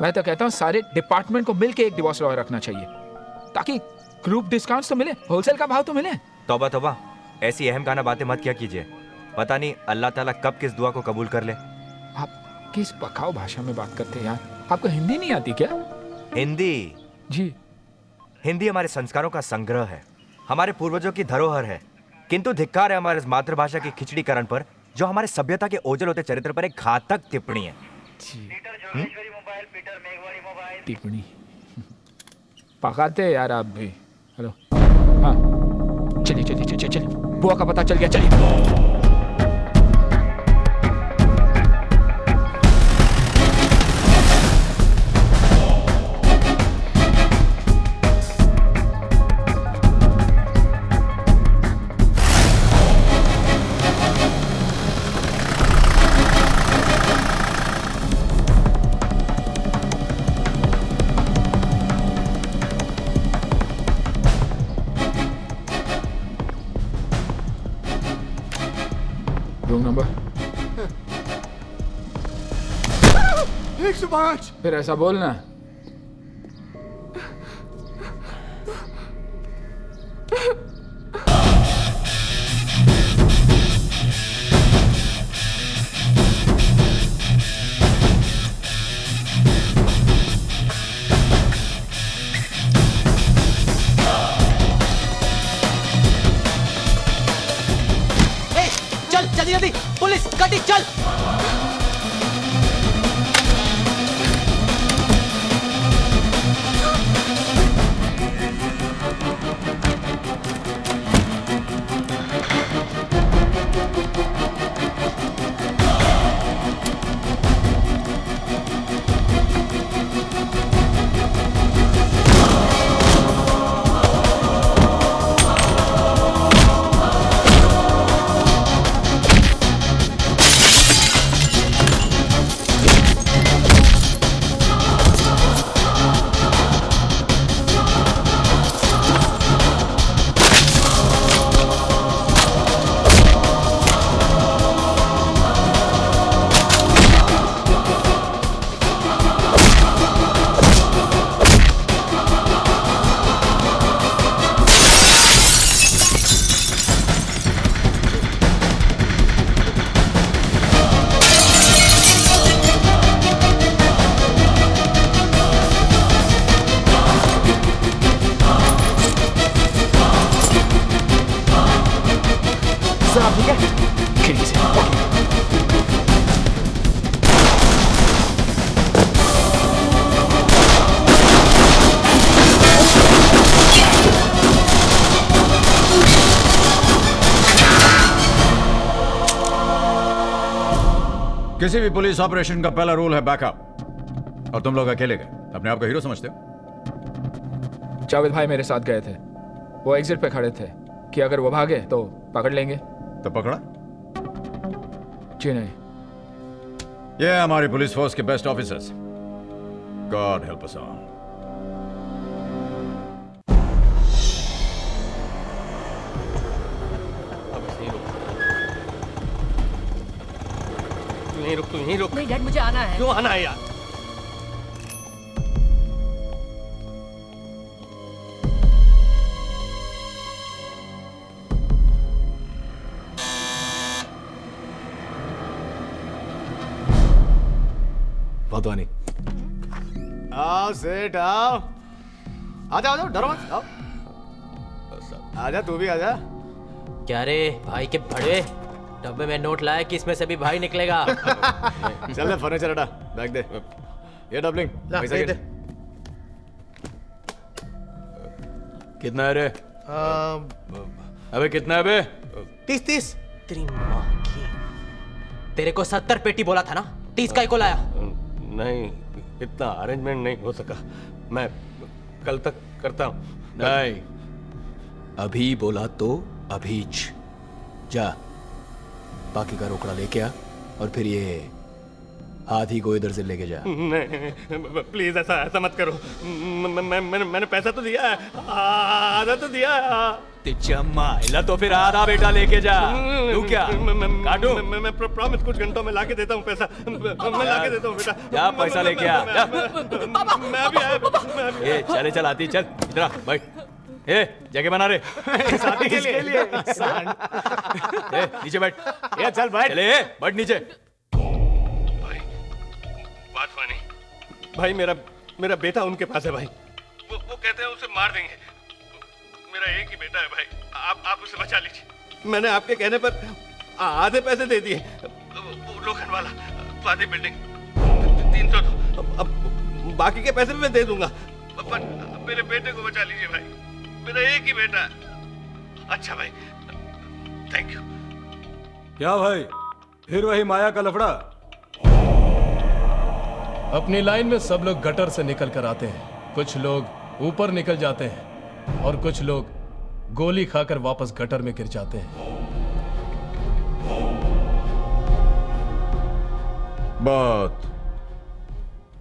मैं तो कहता हूं सारे डिपार्टमेंट को मिलकर एक डिवोर्स लॉयर रखना चाहिए, ताकि ग्रुप डिस्काउंट्स तो मिले, होलसेल का भाव तो मिले। तौबा तौबा, ऐसी अहम खाना बातें मत क्या कीजिए। पता नहीं अल्लाह ताला कब किस दुआ को कबूल कर ले। आप किस पकाऊ भाषा में बात करते हैं यार? आपको हिंदी नहीं आती क्या? हिंदी? जी। हिंदी हमारे संस्कारों का संग्रह है, हमारे पूर्वजों की धरोहर है। किंतु धिक्कार है हमारे मातृभाषा की खिचड़ीकरण पर, जो हमारे सभ्यता के ओझल होते चरित्र पर एक घातक टिप्पणी है। टिप्पणी पकाते यार आप भी। हेलो, हाँ चलिए चलिए चलिए चलिए, बुआ का पता चल गया, चलिए। Room number 105। फिर ऐसा बोलना। चल जल्दी जल्दी, पुलिस गाड़ी चल। किसी भी पुलिस ऑपरेशन का पहला रूल है बैकअप, और तुम लोग अकेले गए, अपने आप को हीरो समझते हो? जावेद भाई मेरे साथ गए थे, वो एग्जिट पे खड़े थे कि अगर वो भागे तो पकड़ लेंगे। तो पकड़ा? जी नहीं। ये है हमारी पुलिस फोर्स के best officers. God help us all. तू यहीं रुक। नहीं डैड, मुझे आना है। क्यों आना है यार? वाधवानी, आओ सेठ आओ, आजा आजा, डरो मत, आओ आजा, तू भी आजा। क्या रे भाई के भड़वे, डब्बे में नोट लाया कि इसमें से भी भाई निकलेगा। चल फर्नीचर हटा, बैग दे, ये डबलिंग पैसा दे। कितना है रे? अबे कितना है बे? 30 तेरी माँ की, तेरे को 70 पेटी बोला था ना, 30 का ही को लाया? नहीं, इतना अरेंजमेंट नहीं हो सका, मैं कल तक करता हूँ। नहीं, अभी बोला तो अभीच जा, बाकी का रोकड़ा लेके आ और फिर ये हाथी को इधर से लेके जा। नहीं प्लीज ऐसा मत करो, मैंने पैसा तो दिया है, आधा तो दिया है। माइला तो फिर आधा बेटा लेके जा। तू क्या काटू? मैं प्रॉमिस कुछ घंटों में लाके देता हूँ पैसा, मैं लाके देता हूँ बेटा। जा पैसा लेके आ। मैं भी आया। ए चले चल आती, चल इधर आ, बैठ। ए जगह बना रे, साथी के लिए। ए नीचे बैठ। ये चल बैठ। चले बैठ नीचे। बात मानी भाई, मेरा बेटा उनके पास है भाई, वो कहते हैं उसे मार देंगे। मेरा एक ही बेटा है भाई, आप उसे बचा लीजिए। मैंने आपके कहने पर आधे पैसे दे दिए। वो लोखंड वाला, वादी बिल्डिंग 300, अब बाकी के पैसे भी मैं दे दूंगा, पर मेरे बेटे को बचा लीजिए भाई, मेरा एक ही बेटा है। अच्छा भाई, थैंक यू। क्या भाई, फिर वही माया का लफड़ा? अपनी लाइन में सब लोग गटर से निकल कर आते हैं, कुछ लोग ऊपर निकल जाते हैं और कुछ लोग गोली खाकर वापस गटर में गिर जाते हैं। बहुत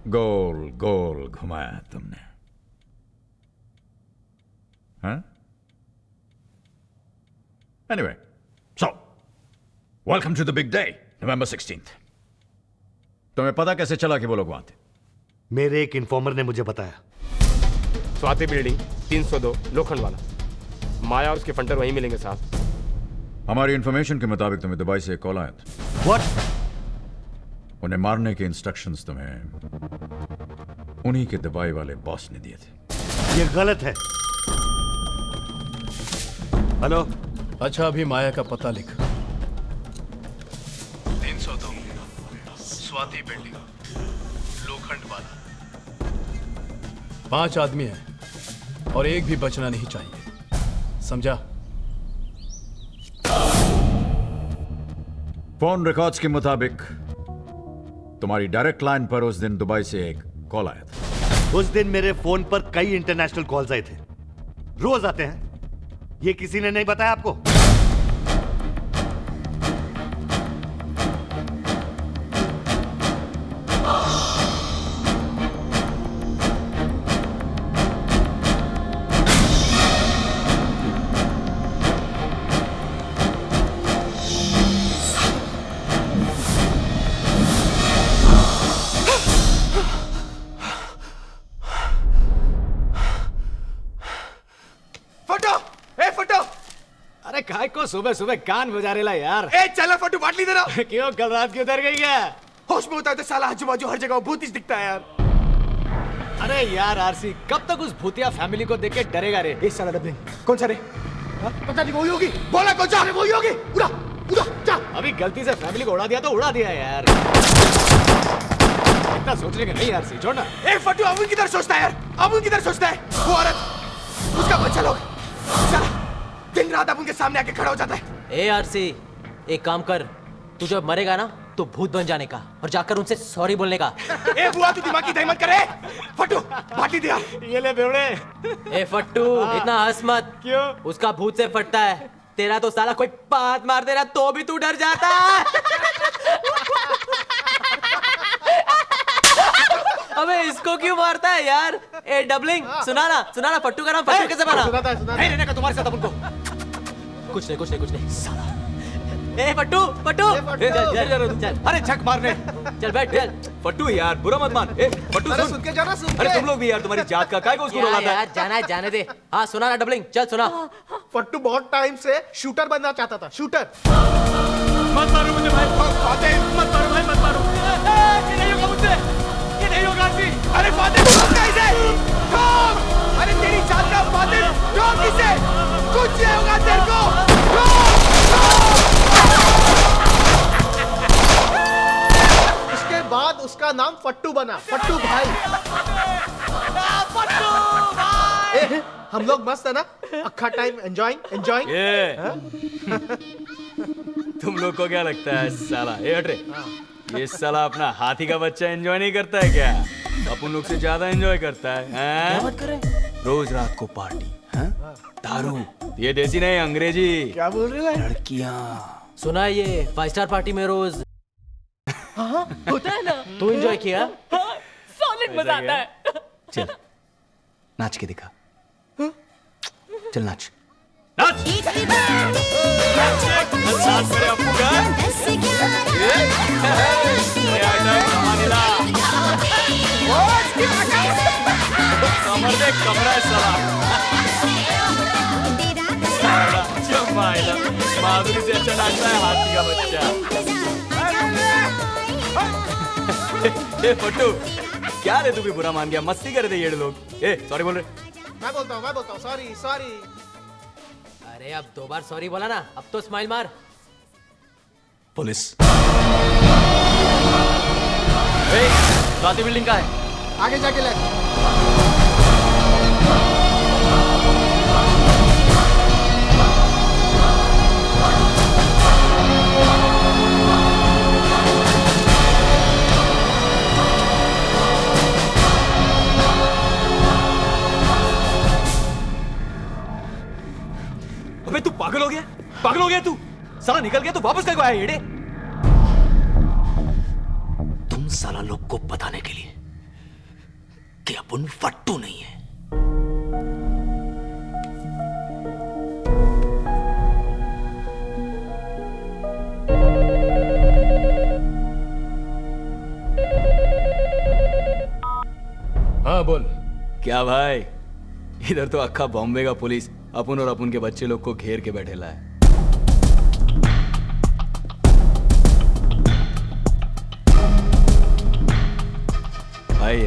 गोल गोल घुमाया तुमने, हाँ? Anyway, so welcome to the big day, November 16th. तुम्हें पता कैसे चला कि वो लोग वहां थे? मेरे एक इन्फॉर्मर ने मुझे बताया। स्वाति बिल्डिंग 302 लोखंड वाला, माया और उसके फंटर वहीं मिलेंगे साहब। हमारी इंफॉर्मेशन के मुताबिक तुम्हें दुबई से एक कॉल आया था। What? उन्हें मारने के इंस्ट्रक्शंस तुम्हें उन्हीं के दुबई वाले बॉस ने दिए थे। ये गलत है। हेलो। अच्छा, अभी माया का पता लिख। 302 स्वाति बिल्डिंग लोखंड वाला। 5 आदमी हैं और एक भी बचना नहीं चाहिए, समझा? फोन रिकॉर्ड्स के मुताबिक तुम्हारी डायरेक्ट लाइन पर उस दिन दुबई से एक कॉल आया था। उस दिन मेरे फोन पर कई इंटरनेशनल कॉल्स आए थे, रोज आते हैं। ये किसी ने नहीं बताया आपको? काय को सुबह सुबह कान बजा रेला यार। ए चला फटू बाटली दे रहा। क्यों, कल रात की उधर गई क्या? होश में होता है तो साला आजू बाजू हर जगह भूत ही दिखता है यार। अरे यार आरसी, कब तक उस भूतिया फैमिली को देख के डरेगा रे? इस साला डबलिंग कौन सा रे? पता नहीं, वही होगी। बोला कौन सा? वही होगी। उड़ा उड़ा जा। अभी गलती से फैमिली को उड़ा दिया तो उड़ा दिया यार। इतना सोचने का नहीं आरसी, छोड़ना। ए फटू, अमुन किधर सोचता है यार? अमुन किधर सोचता है? वो औरत, उसका बच्चा लोग, साला दिन रात अपन के सामने आके खड़ा हो जाता है। ए आरसी, एक काम कर, तू जब मरेगा ना तो भूत बन जाने का और जाकर उनसे सॉरी बोलने का। ए बुआ, तू दिमाग की दही मत करे। फट्टू बाटी दिया। ये ले बेवड़े। ए फट्टू, इतना हंस मत। क्यों? उसका भूत से फटता है, तेरा तो साला कोई बात मार दे रहा तो भी तू डर जाता है। अबे इसको क्यों मारता है यार? ए डबलिंग, सुना ना फट्टू का नाम फट्टू कैसे बना? नहीं रहने का तुम्हारे साथ अपन को। कुछ नहीं साला। ए फट्टू चल। अरे झक मारने। चल बैठ, चल। फट्टू यार, बुरा मत मान। ए फट्टू सुन के जाना, सुन के। अरे तुम लोग भी यार, तुम्हारी जात का काय को उसको रुलाता है? यार जाना है, जाने दे। हाँ सुना ना डबलिंग, चल सुना। फट्टू बहुत टाइम से शूटर बनना चाहता था, शूटर। मत मारो मुझे भाई, मत मारो भाई, मत मारो। ये नहीं होगा मुझसे, ये नहीं होगा आरसी। अरे फातिल, ठोक इसे, ठोक। अरे तेरी जान का फातिल, ठोक इसे। कुछ नहीं होगा तेरे को, ठोक। इसके बाद उसका नाम फट्टू बना, फट्टू भाई। फट्टू भाई। हम लोग मस्त है ना, अक्खा टाइम एंजॉयिंग। तुम लोग को क्या लगता है साला? ए हट रे, ये साला अपना हाथी का बच्चा एंजॉय नहीं करता है क्या? अपन लोग से ज्यादा एंजॉय करता है। क्या बात कर रहे हैं? रोज रात को पार्टी, दारू, ये देसी नहीं अंग्रेजी। क्या बोल रहे हैं? लड़कियां। सुना है ये 5 स्टार पार्टी में रोज होता है ना। तू एंजॉय किया? सॉलिड मजा आता है। चल नाच के दिखा। चल नाच। माधुरी से अच्छा नाचता है हाथी का बच्चा। ए फट्टू, क्या रे तू भी बुरा मान गया? मस्ती कर रहे थे ये लोग। ए सॉरी बोल रहे। मैं बोलता हूँ सॉरी। अरे अब 2 बार सॉरी बोला ना, अब तो स्माइल मार। पुलिस। स्वाति बिल्डिंग का है। आगे जाके ले। अबे तू पागल हो गया? पागल हो गया तू? साला निकल गया तो वापस कब आया येड़े? तुम साला लोग को बताने के लिए कि अपन फट्टू नहीं है। हाँ बोल। क्या भाई, इधर तो अक्खा बॉम्बे का पुलिस अपन और अपन के बच्चे लोग को घेर के बैठेला है। भाई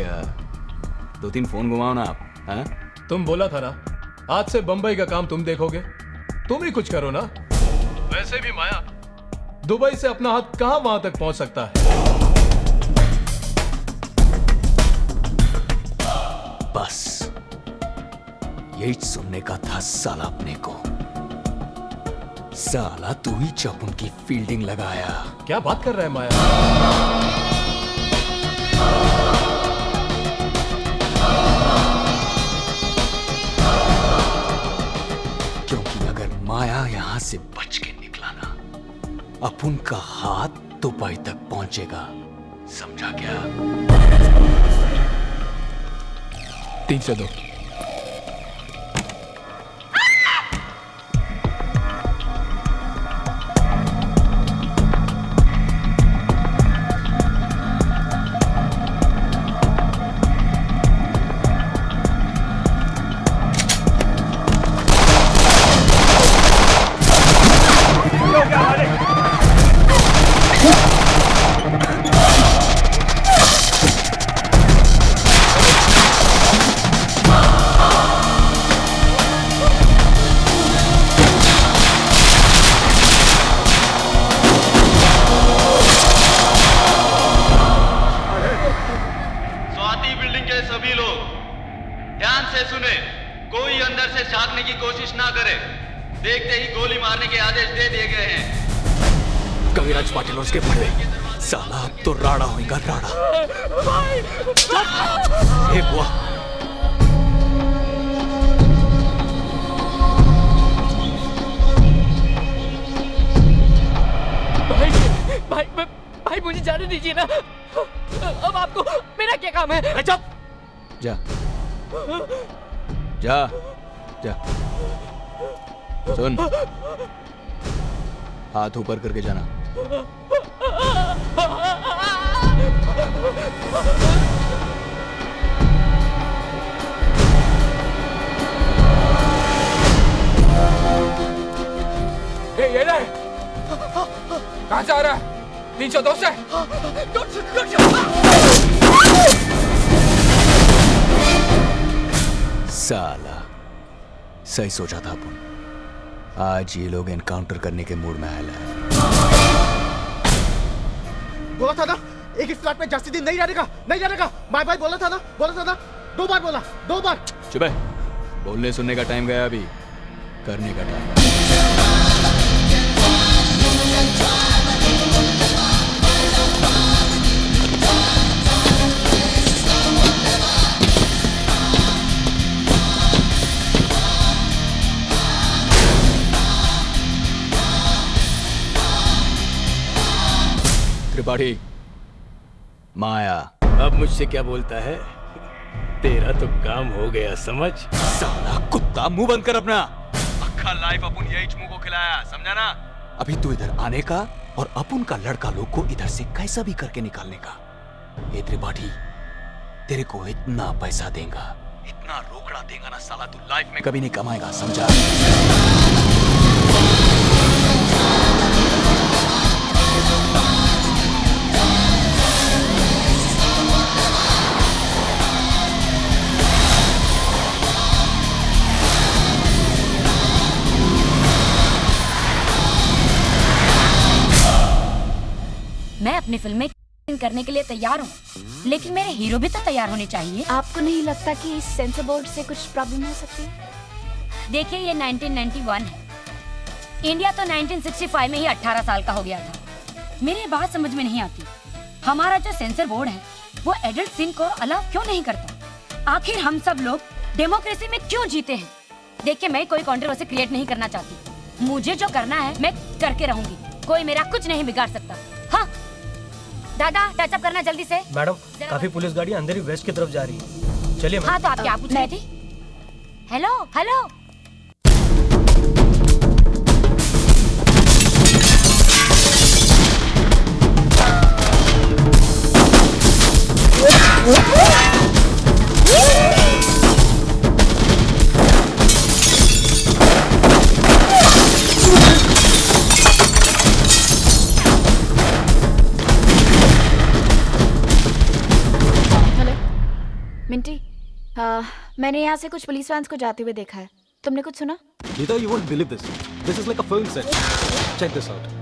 2-3 फोन घुमाओ ना आप। हाँ? तुम बोला था ना आज से बंबई का काम तुम देखोगे, तुम ही कुछ करो ना। वैसे भी माया दुबई से अपना हाथ कहां वहां तक पहुंच सकता है। बस यही सुनने का था साला अपने को। साला तू ही जब उनकी फील्डिंग लगाया। क्या बात कर रहा है माया? क्योंकि अगर माया यहां से बच के निकला ना, अपन का हाथ दुबई तक पहुंचेगा। समझा क्या? 302। स्वाति बिल्डिंग के सभी लोग ध्यान से सुने, कोई अंदर से झांकने की कोशिश ना करे। देखते ही गोली मारने के आदेश दे दिए गए हैं। कविराज पाटिल और उसके बड़े साला अब तो राड़ा होएगा, राड़ा। हे बुआ, भाई मुझे जाने दीजिए ना। अब आपको मेरा क्या काम है? चुप! जा जा जा। सुन, हाथ ऊपर करके जाना। ये ले, कहां से आ रहा है? 302 से। साला सही सोचा था अपन। आज ये लोग एनकाउंटर करने के मूड में आया है। बोला था ना एक ही फ्लैट में जास्ती दिन नहीं रहने का, नहीं रहने का। माय भाई बोला था ना 2 बार बोला, 2 बार। चुप है, बोलने सुनने का टाइम गया, अभी करने का टाइम। त्रिपाठी, माया अब मुझसे क्या बोलता है? तेरा तो काम हो गया, समझ? साला कुत्ता, मुंह बंद कर अपना। अक्खा लाइफ अपन यही मुंह को खिलाया, समझा ना? अभी तू इधर आने का और अपन का लड़का लोग को इधर से कैसा भी करके निकालने का। ये त्रिपाठी, तेरे को इतना पैसा देगा, इतना रोकड़ा देगा ना साला, तू लाइफ में कभी नहीं कमाएगा, समझा? मैं अपनी फिल्म में करने के लिए तैयार हूँ, लेकिन मेरे हीरो भी तो तैयार होने चाहिए। आपको नहीं लगता कि इस सेंसर बोर्ड से कुछ प्रॉब्लम हो सकती है? देखिए, ये 1991 है। इंडिया तो 1965 में ही 18 साल का हो गया था। मेरी बात समझ में नहीं आती, हमारा जो सेंसर बोर्ड है वो एडल्ट सीन को अलाउ क्यों नहीं करता? आखिर हम सब लोग डेमोक्रेसी में क्यों जीते हैं? देखिए, मैं कोई कंट्रोवर्सी क्रिएट नहीं करना चाहती। मुझे जो करना है मैं करके रहूंगी, कोई मेरा कुछ नहीं बिगाड़ सकता। हाँ दादा, टचअप करना जल्दी से। मैडम, काफी पुलिस गाड़ी अंधेरी वेस्ट की तरफ जा रही है। चलिए। हाँ, तो आप क्या पूछ रही थी? Hello hello. मिंटी, मैंने यहाँ से कुछ पुलिस वैन्स को जाते हुए देखा है। तुमने कुछ सुना? Neither you won't believe this. This is like a film set. Check this out.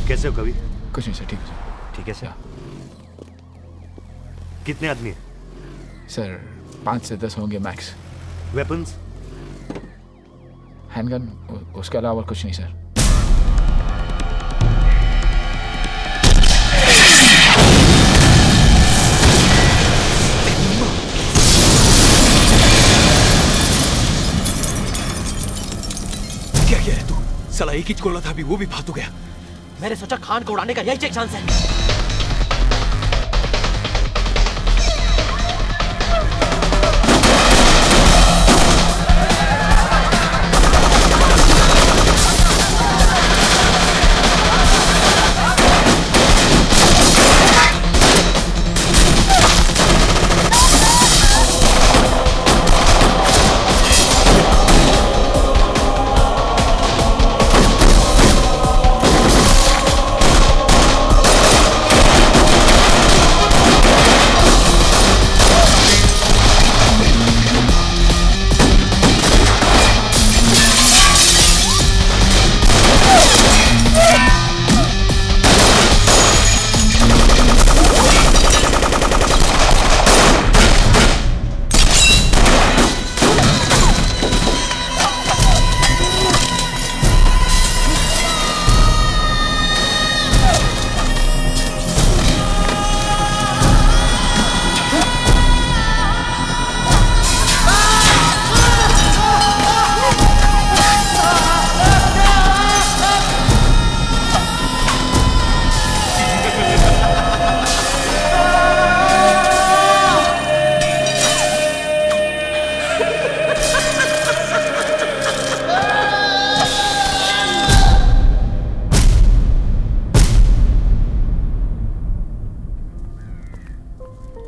कैसे हो कवि? कुछ नहीं सर, ठीक है सर। ठीक है सर। कितने आदमी हैं? सर 5 से 10 होंगे मैक्स। वेपन्स? हैंडगन, उसके अलावा कुछ नहीं सर। क्या किया है तू? साला एक ही गोला था, अभी वो भी फालतू गया। मैंने सोचा खान को उड़ाने का यही एक चांस है।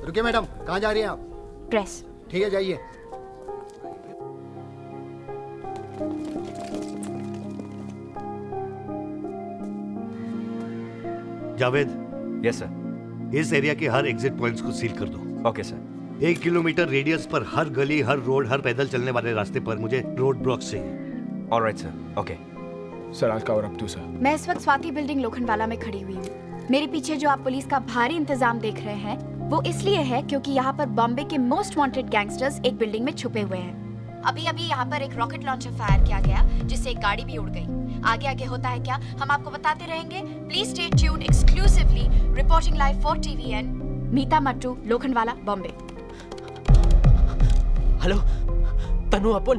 रुकिए मैडम, कहाँ जा रही हैं आप? प्रेस। ठीक है, जाइए। जावेद। Yes sir. इस एरिया के हर एग्जिट पॉइंट्स को सील कर दो। Okay sir. 1 किलोमीटर रेडियस पर हर गली, हर रोड, हर पैदल चलने वाले रास्ते पर मुझे रोड ब्लॉक्स चाहिए। Alright sir, okay sir. I'll cover up too, sir. मैं इस वक्त स्वाति बिल्डिंग लोखंडवाला में खड़ी हुई हूँ। मेरे पीछे जो आप पुलिस का भारी इंतजाम देख रहे हैं वो इसलिए है क्योंकि यहाँ पर बॉम्बे के मोस्ट वांटेड गैंगस्टर्स एक बिल्डिंग में छुपे हुए हैं। अभी अभी यहाँ पर एक रॉकेट लॉन्चर फायर किया गया जिससे एक गाड़ी भी उड़ गई। आगे आगे होता है क्या हम आपको बताते रहेंगे। Please stay tuned exclusively reporting live for TVN, Meeta Mattoo, Lokhandwala, Bombay. Hello Tanu, अपन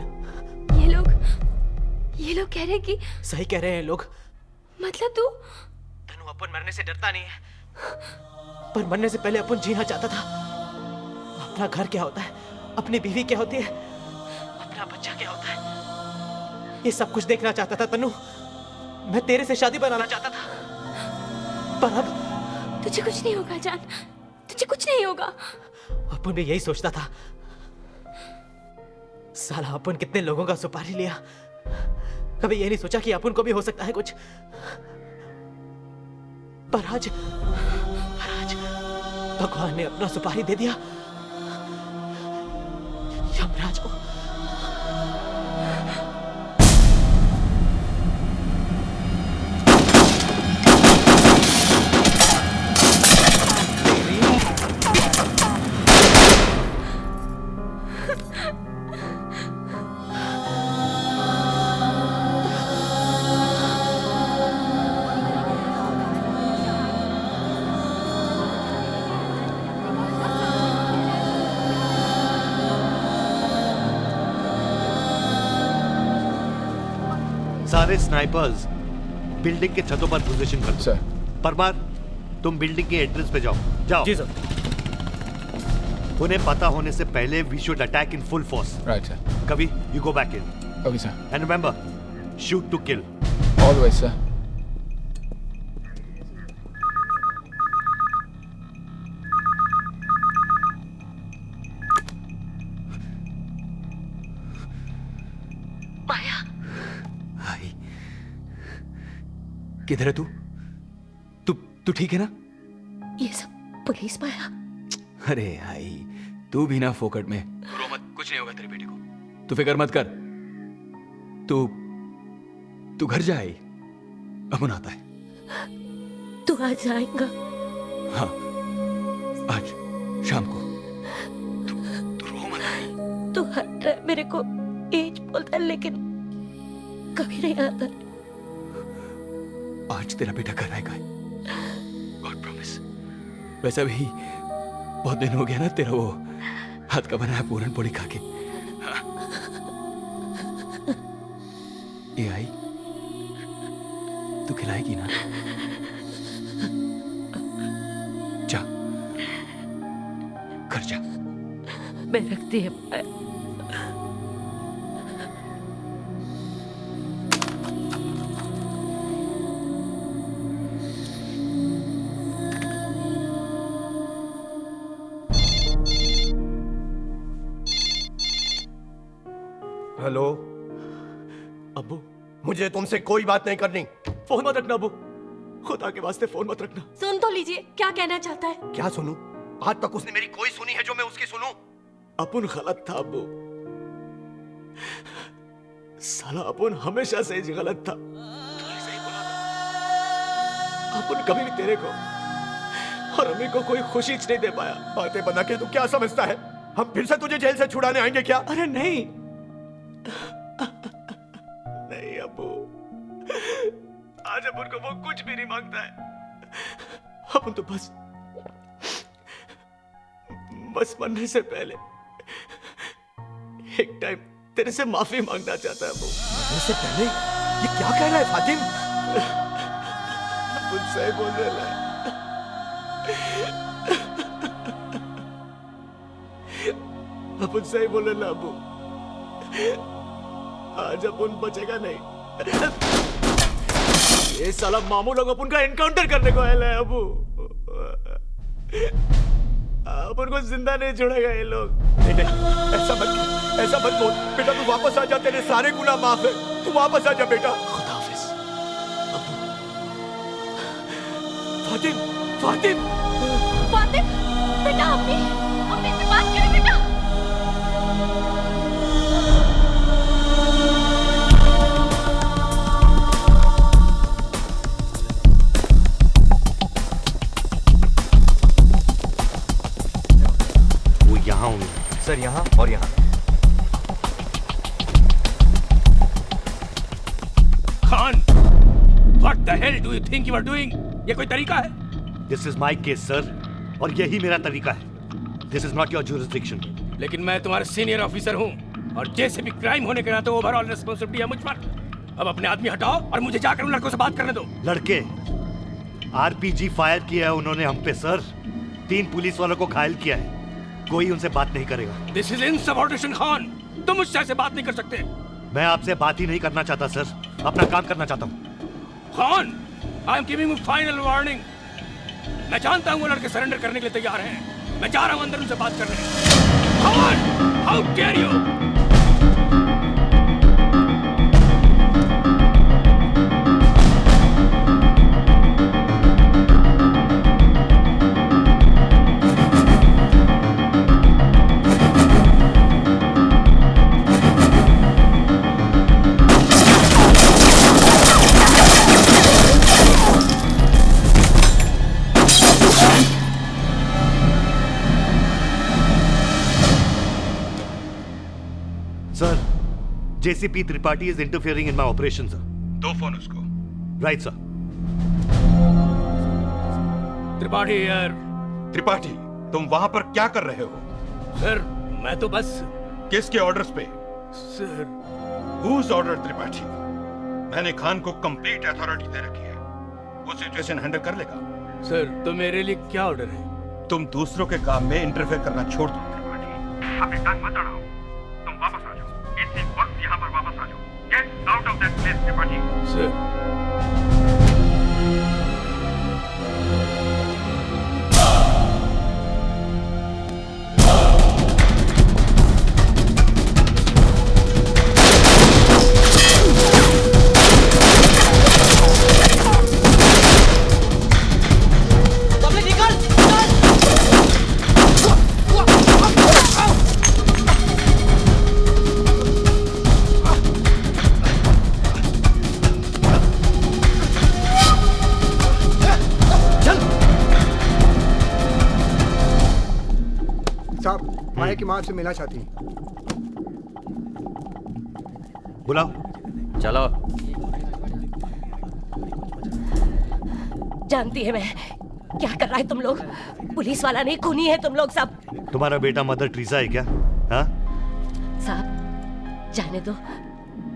ये लोग कह रहे कि सही कह रहे हैं लोग। मतलब तू तनु, अपन मरने से डरता नहीं है, पर मरने से पहले अपन जीना चाहता था। अपना घर क्या होता है, अपनी बीवी क्या होती है, अपना बच्चा क्या होता है, ये सब कुछ देखना चाहता था तनु। मैं तेरे से शादी बनाना चाहता था, पर अब तुझे कुछ नहीं होगा जान, तुझे कुछ नहीं होगा। अपन भी यही सोचता था। साला अपन कितने लोगों का सुपारी लिया, कभी ये नहीं सोचा कि अपन को भी हो सकता है कुछ। पर आज भगवान ने अपना सुपारी दे दिया यमराज को। सारे स्नाइपर्स बिल्डिंग के छतों पर पोजीशन कर। सर। परमार, तुम बिल्डिंग के एड्रेस पे जाओ। जाओ। जी सर। उन्हें पता होने से पहले we should attack in full force. Right sir. कभी you go back in. Okay sir. And remember, shoot to kill. Always sir. किधर है तू? तू ठीक है ना? ये सब पुलिस माया। अरे भाई, तू भी ना फोकट में। रो मत, कुछ नहीं होगा तेरे बेटे को। तू फिक्र मत कर। तू घर जाए, अमन आता है। तू आज आएगा? हाँ, आज शाम को। तू रो मत भाई। तू हर टाइम मेरे को एज बोलता है लेकिन कभी नहीं आता। आज तेरा बेटा घर आएगा, गॉड प्रॉमिस। वैसा भी बहुत दिन हो गया ना तेरा वो हाथ का बनाया पूरन पोली खा के। हाँ। ये आई, तू खिलाएगी ना? जा, घर जा। मैं रखती है। हेलो अब्बू, मुझे तुमसे कोई बात नहीं करनी। फोन मत रखना अब्बू, खुदा के वास्ते फोन मत रखना। सुन तो लीजिए, क्या कहना चाहता है? क्या सुनूं? आज तक उसने मेरी कोई सुनी है जो मैं उसकी सुनूं? अपुन गलत था अब्बू, साला अपुन हमेशा से ही गलत था। तूने सही बोला था। अपुन कभी भी तेरे को और अम्मी को कोई खुशी नहीं दे पाया। बातें बना के तू क्या समझता है? हम फिर से तुझे जेल से छुड़ाने आएंगे क्या? अरे नहीं नहीं अब्बू, आज अपुन को वो कुछ भी नहीं मांगता है। अपुन तो बस मरने से पहले एक टाइम तेरे से माफी मांगना चाहता है अब्बू। मरने से पहले? ये क्या कह रहा है फातिम? अपुन सही बोल रहा है। अपुन सही बोल रहा है अब्बू, आज अपुन बचेगा नहीं। ये साला मामू लोग अपुन का एनकाउंटर करने को आया है अबू। अपुन को जिंदा नहीं छोड़ेगा ये लोग। नहीं नहीं, ऐसा मत बोल बेटा। तू वापस आ जा, तेरे सारे गुनाह माफ है। तू वापस आ जा बेटा। खुदा हाफिज अबू। फातिम, फातिम, फातिम बेटा, अम्मी कहाँ हूँ? सर यहाँ और यहाँ। Khan, what the hell do you think you are doing? ये कोई तरीका है? This is my case, sir, और यही मेरा तरीका है। This is not your jurisdiction. लेकिन मैं तुम्हारा सीनियर ऑफिसर हूँ और जैसे भी क्राइम होने के नाते ओवरऑल रिस्पॉन्सिबिलिटी है मुझ पर। अब अपने आदमी हटाओ और मुझे जाकर उन लड़कों से बात करने दो। लड़के आरपीजी फायर किया है उन्होंने हम पे सर। 3 पुलिस वालों को घायल किया है। कोई उनसे बात नहीं करेगा। This is insubordination, Khan. तुम मुझसे ऐसे बात नहीं कर सकते। मैं आपसे बात ही नहीं करना चाहता सर, अपना काम करना चाहता हूँ। Khan, I am giving you final warning. मैं जानता हूँ वो लड़के सरेंडर करने के लिए तैयार हैं। मैं जा रहा हूँ अंदर उनसे बात करने। Khan, how dare you? Sir, JCP Tripathi is interfering in my operation, sir. दो फोन उसको। Right, sir. त्रिपाठी यार। त्रिपाठी, तुम वहां पर क्या कर रहे हो? सर, मैं तो बस। किसके ऑर्डर्स पे? सर। Whose order, Tripathi? मैंने खान को कंप्लीट अथॉरिटी दे रखी है। वो सिचुएशन हैंडल कर लेगा। सर, तो मेरे लिए क्या ऑर्डर है? तुम दूसरों के काम में इंटरफेयर करना छोड़ दो त्रिपाठी। अपनी टांग मत अड़ाओ। तुम वापस आ जाओ। इसी वक्त यहाँ पर वापस आ जाओ। Get out of that place, Tripathi. Sir. साहब, माया की माँ आपसे मिलना चाहती हैं। बुलाओ। चलो। जानती है मैं क्या कर रहा है तुम लोग। पुलिस वाला नहीं, खूनी है तुम लोग सब। तुम्हारा बेटा मदर टेरेसा है क्या? हाँ? साहब, जाने दो,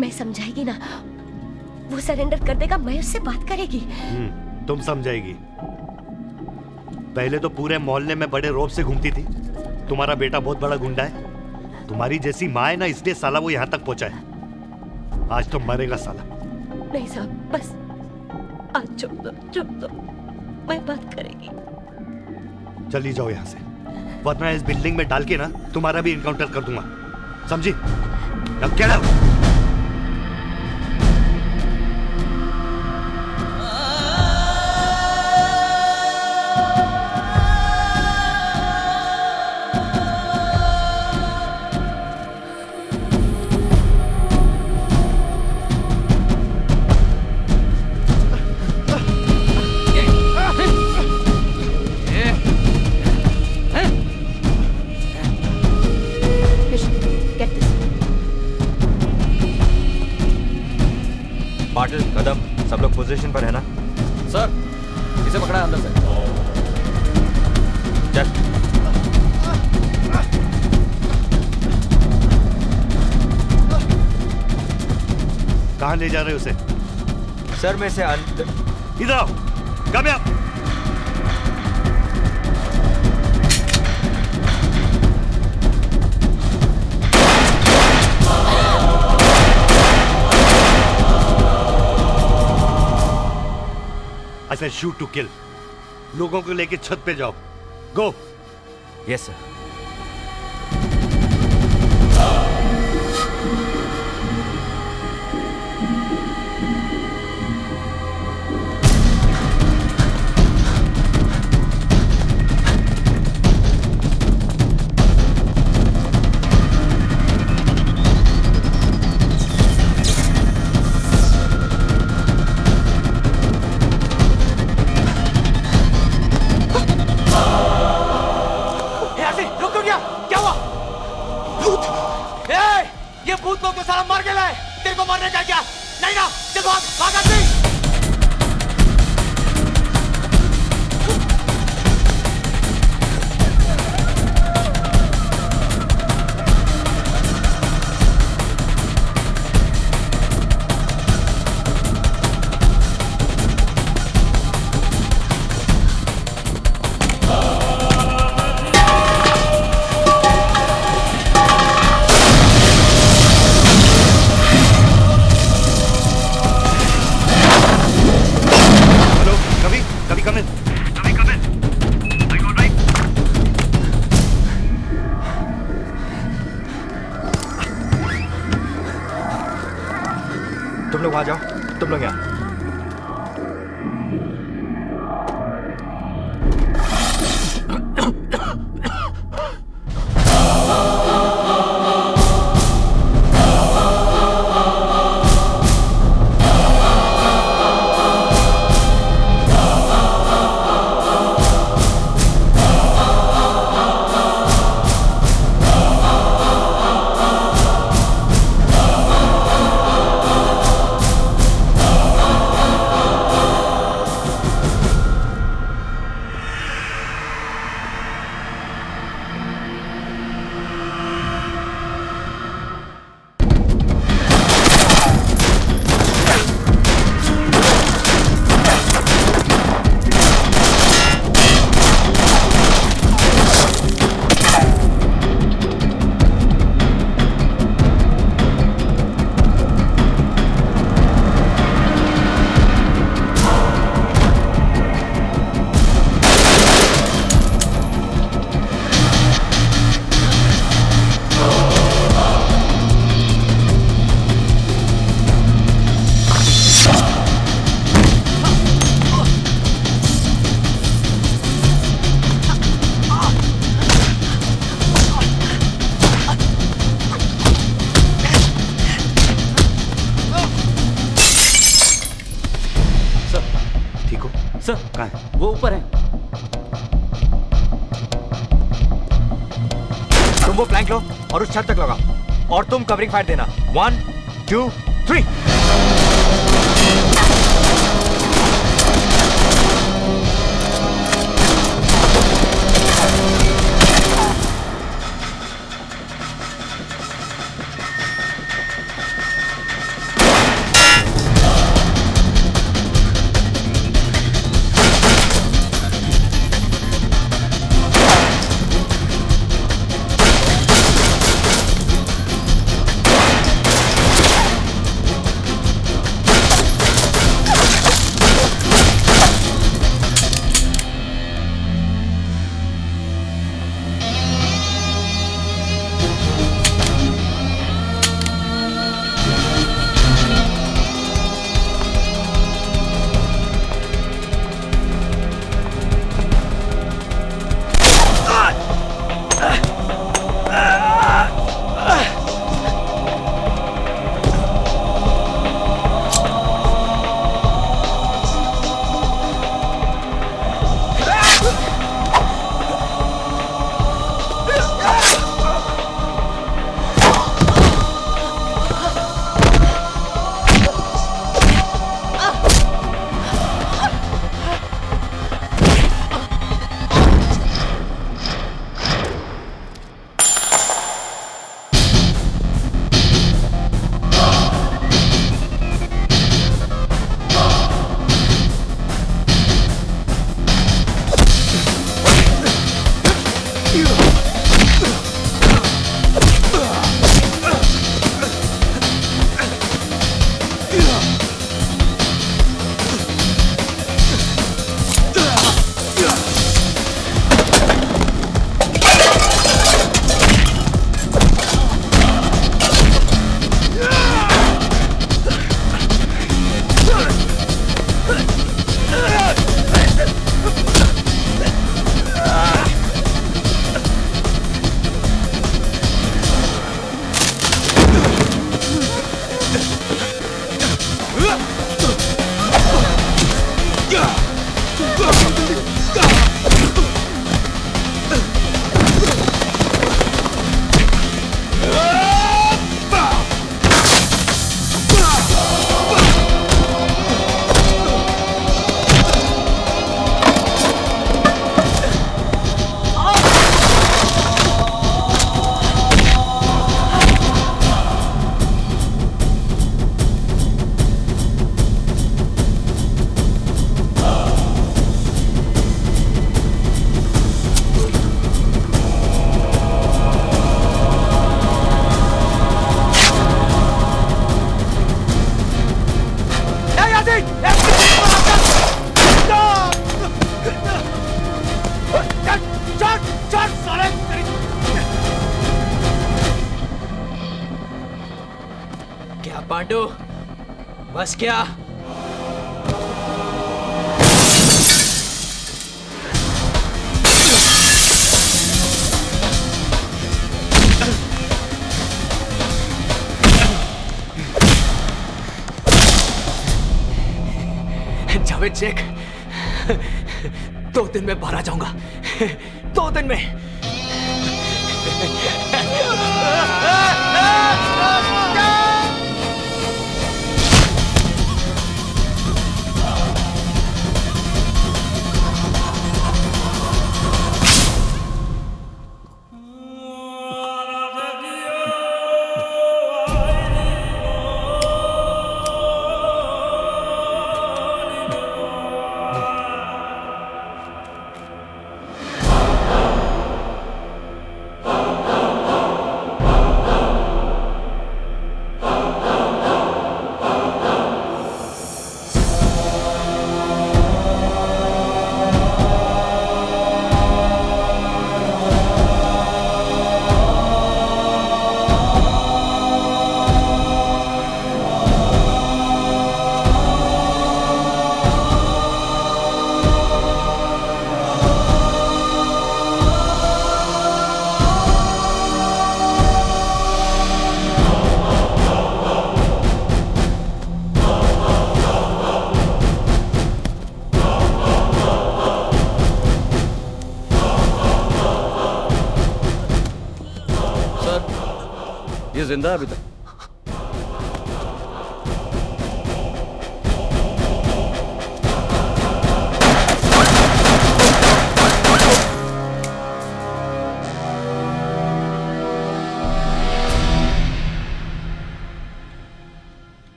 मैं समझाएगी ना। वो सरेंडर कर देगा, मैं उससे बात करेगी। तुम समझाएगी। पहले तो पूरे मोहल्ले में बड़े रौब से घूमती थी। तुम्हारा बेटा बहुत बड़ा गुंडा है। तुम्हारी जैसी माँ है ना, इसलिए साला वो यहाँ तक पहुंचा है। आज तो मरेगा साला। नहीं साहब, बस आज चुप दो, मैं बात करेगी। चली जाओ यहाँ से, वरना इस बिल्डिंग में डाल के ना तुम्हारा भी इनकाउंटर कर दूंगा, समझी? Now get out! पाटिल, कदम, सब लोग पोजीशन पर है ना? सर, इसे पकड़ा अंदर से। चल। कहाँ ले जा रहे हो उसे? सर, मैं से इधर आओ, come here. I said shoot to kill. लोगों को लेके छत पे जाओ। Go. Yes, sir. गया? क्या हुआ? भूत! ये भूत लोग तो सारा मार के लाए। तेरे को मारने का क्या? नहीं ना, चल भाग आदमी। तुम लोग वहां जाओ, तुम लोग यहाँ। सर कहाँ है? वो ऊपर है। तुम वो प्लैंक लो और उस छत तक लगाओ और तुम कवरिंग फायर देना। 1 2 3। पांडु बस क्या? जावेद शेख, 2 दिन में बाहर आ जाऊंगा। 2 दिन में। ये जिंदा है अभी तक?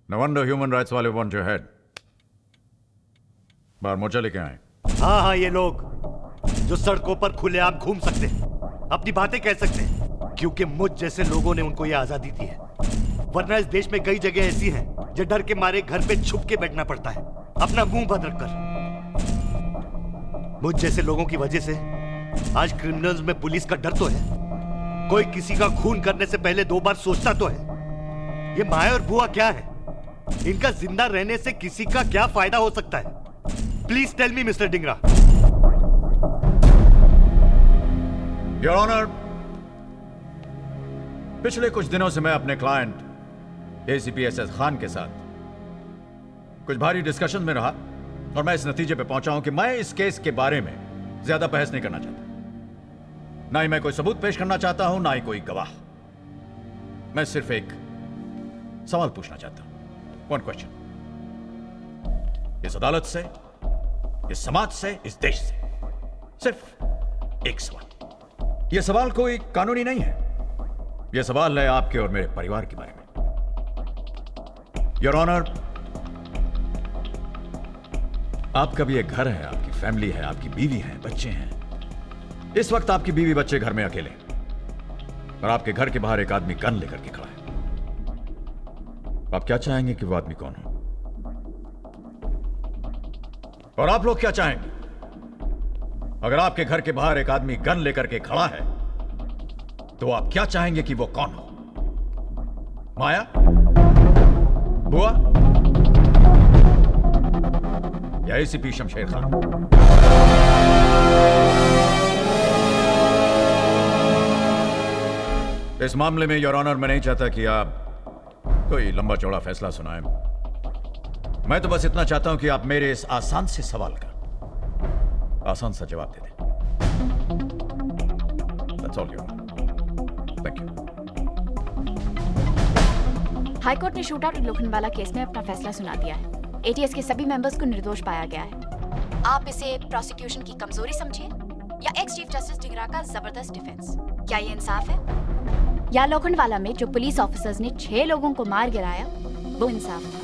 No wonder human rights वाले want your head. बाहर मोर्चा लेके आए। हाँ हाँ, ये लोग जो सड़कों पर खुलेआम घूम सकते हैं, अपनी बातें कह सकते हैं, क्योंकि मुझ जैसे लोगों ने उनको ये आजादी दी है। वरना इस देश में कई जगह ऐसी हैं जो डर के मारे घर पे छुप के बैठना पड़ता है, अपना मुंह बंद रखकर। मुझ जैसे लोगों की वजह से आज क्रिमिनल्स में पुलिस का डर तो है। कोई किसी का खून करने से पहले 2 बार सोचता तो है। ये माया और बुआ क्या है? इनका जिंदा रहने से किसी का क्या फायदा हो सकता है? Please tell me mister Dhingra. Your honour, पिछले कुछ दिनों से मैं अपने क्लाइंट एसीपी एसएस खान के साथ कुछ भारी डिस्कशन में रहा और मैं इस नतीजे पे पहुंचा हूं कि मैं इस केस के बारे में ज्यादा बहस नहीं करना चाहता। ना ही मैं कोई सबूत पेश करना चाहता हूं, ना ही कोई गवाह। मैं सिर्फ एक सवाल पूछना चाहता हूं। 1 क्वेश्चन। इस अदालत से, इस समाज से, इस देश से सिर्फ एक सवाल। यह सवाल कोई कानूनी नहीं है, यह सवाल है आपके और मेरे परिवार के बारे में। योर ऑनर, आपका भी एक घर है, आपकी फैमिली है, आपकी बीवी है, बच्चे हैं। इस वक्त आपकी बीवी बच्चे घर में अकेले और आपके घर के बाहर एक आदमी गन लेकर के खड़ा है। आप क्या चाहेंगे कि वो आदमी कौन हो? और आप लोग क्या चाहेंगे अगर आपके घर के बाहर एक आदमी गन लेकर के खड़ा है? तो आप क्या चाहेंगे कि वो कौन हो? माया, बुआ या एसीपी शमशेर खान? इस मामले में योर ऑनर, मैं नहीं चाहता कि आप कोई लंबा चौड़ा फैसला सुनाएं। मैं तो बस इतना चाहता हूं कि आप मेरे इस आसान से सवाल का आसान सा जवाब दे दें। That's all, Your Honor. Thank you. High court ने शूट आउट लोखंडवाला केस में अपना फैसला सुना दिया है। एटीएस के सभी मेंबर्स को निर्दोष पाया गया है। आप इसे प्रोसिक्यूशन की कमजोरी समझिए या एक्स चीफ जस्टिस डिंगरा का जबरदस्त डिफेंस। क्या ये इंसाफ है? या लोखंडवाला में जो पुलिस ऑफिसर्स ने 6 लोगों को मार गिराया, वो इंसाफ था?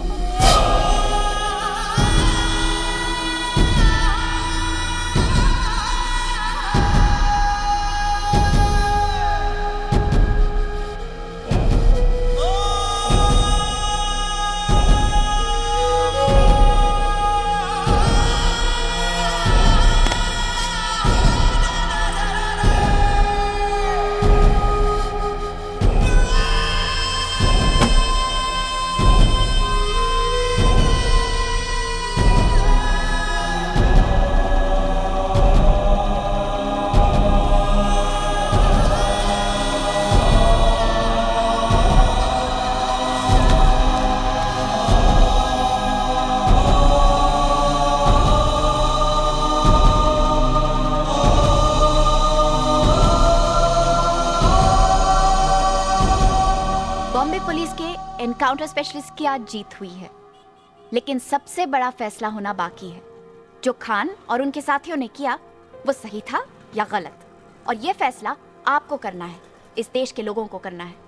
पुलिस के एनकाउंटर स्पेशलिस्ट की आज जीत हुई है, लेकिन सबसे बड़ा फैसला होना बाकी है। जो खान और उनके साथियों ने किया वो सही था या गलत, और ये फैसला आपको करना है, इस देश के लोगों को करना है।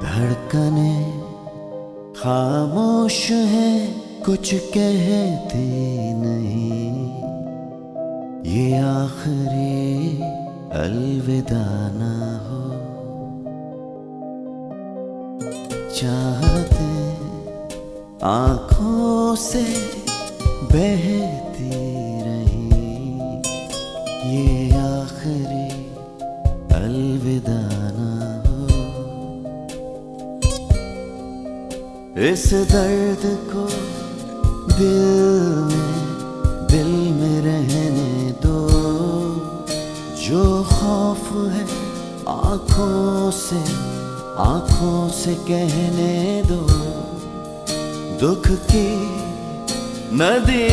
धड़कने खामोश है, कुछ कहती नहीं, ये आखिरी अलविदा ना हो। चाहते आँखों से बहती रही, ये आखिरी अलविदा ना हो। इस दर्द को दिल में रहने दो, जो खौफ है आँखों से कहने दो। दुख की नदी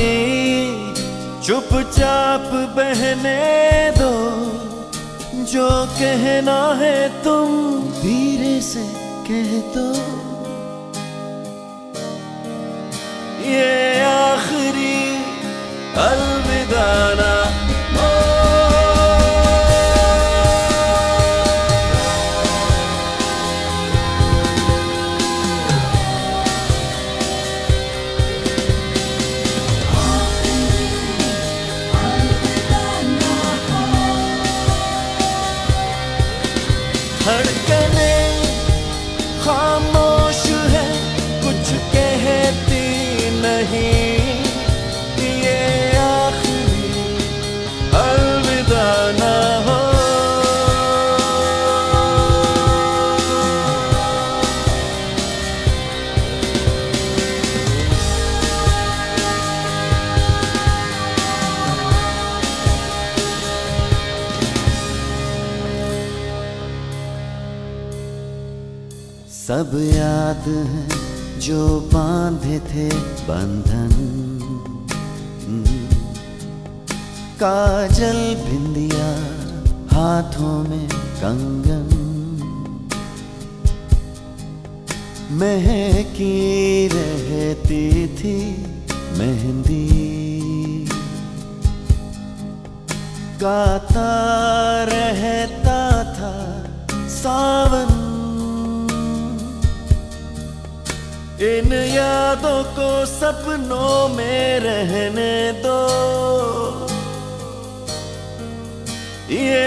चुपचाप बहने दो, जो कहना है तुम धीरे से कह दो। ये आखिरी अलविदा ना हो। धड़कने खामोश है, कुछ कहती नहीं, ये आखिरी अलविदा ना हो। सब याद है जो बांधे थे बंधन, काजल बिंदिया हाथों में कंगन, महकी रहती थी मेहंदी, गाता रहता था सावन। इन यादों को सपनों में रहने दो, ये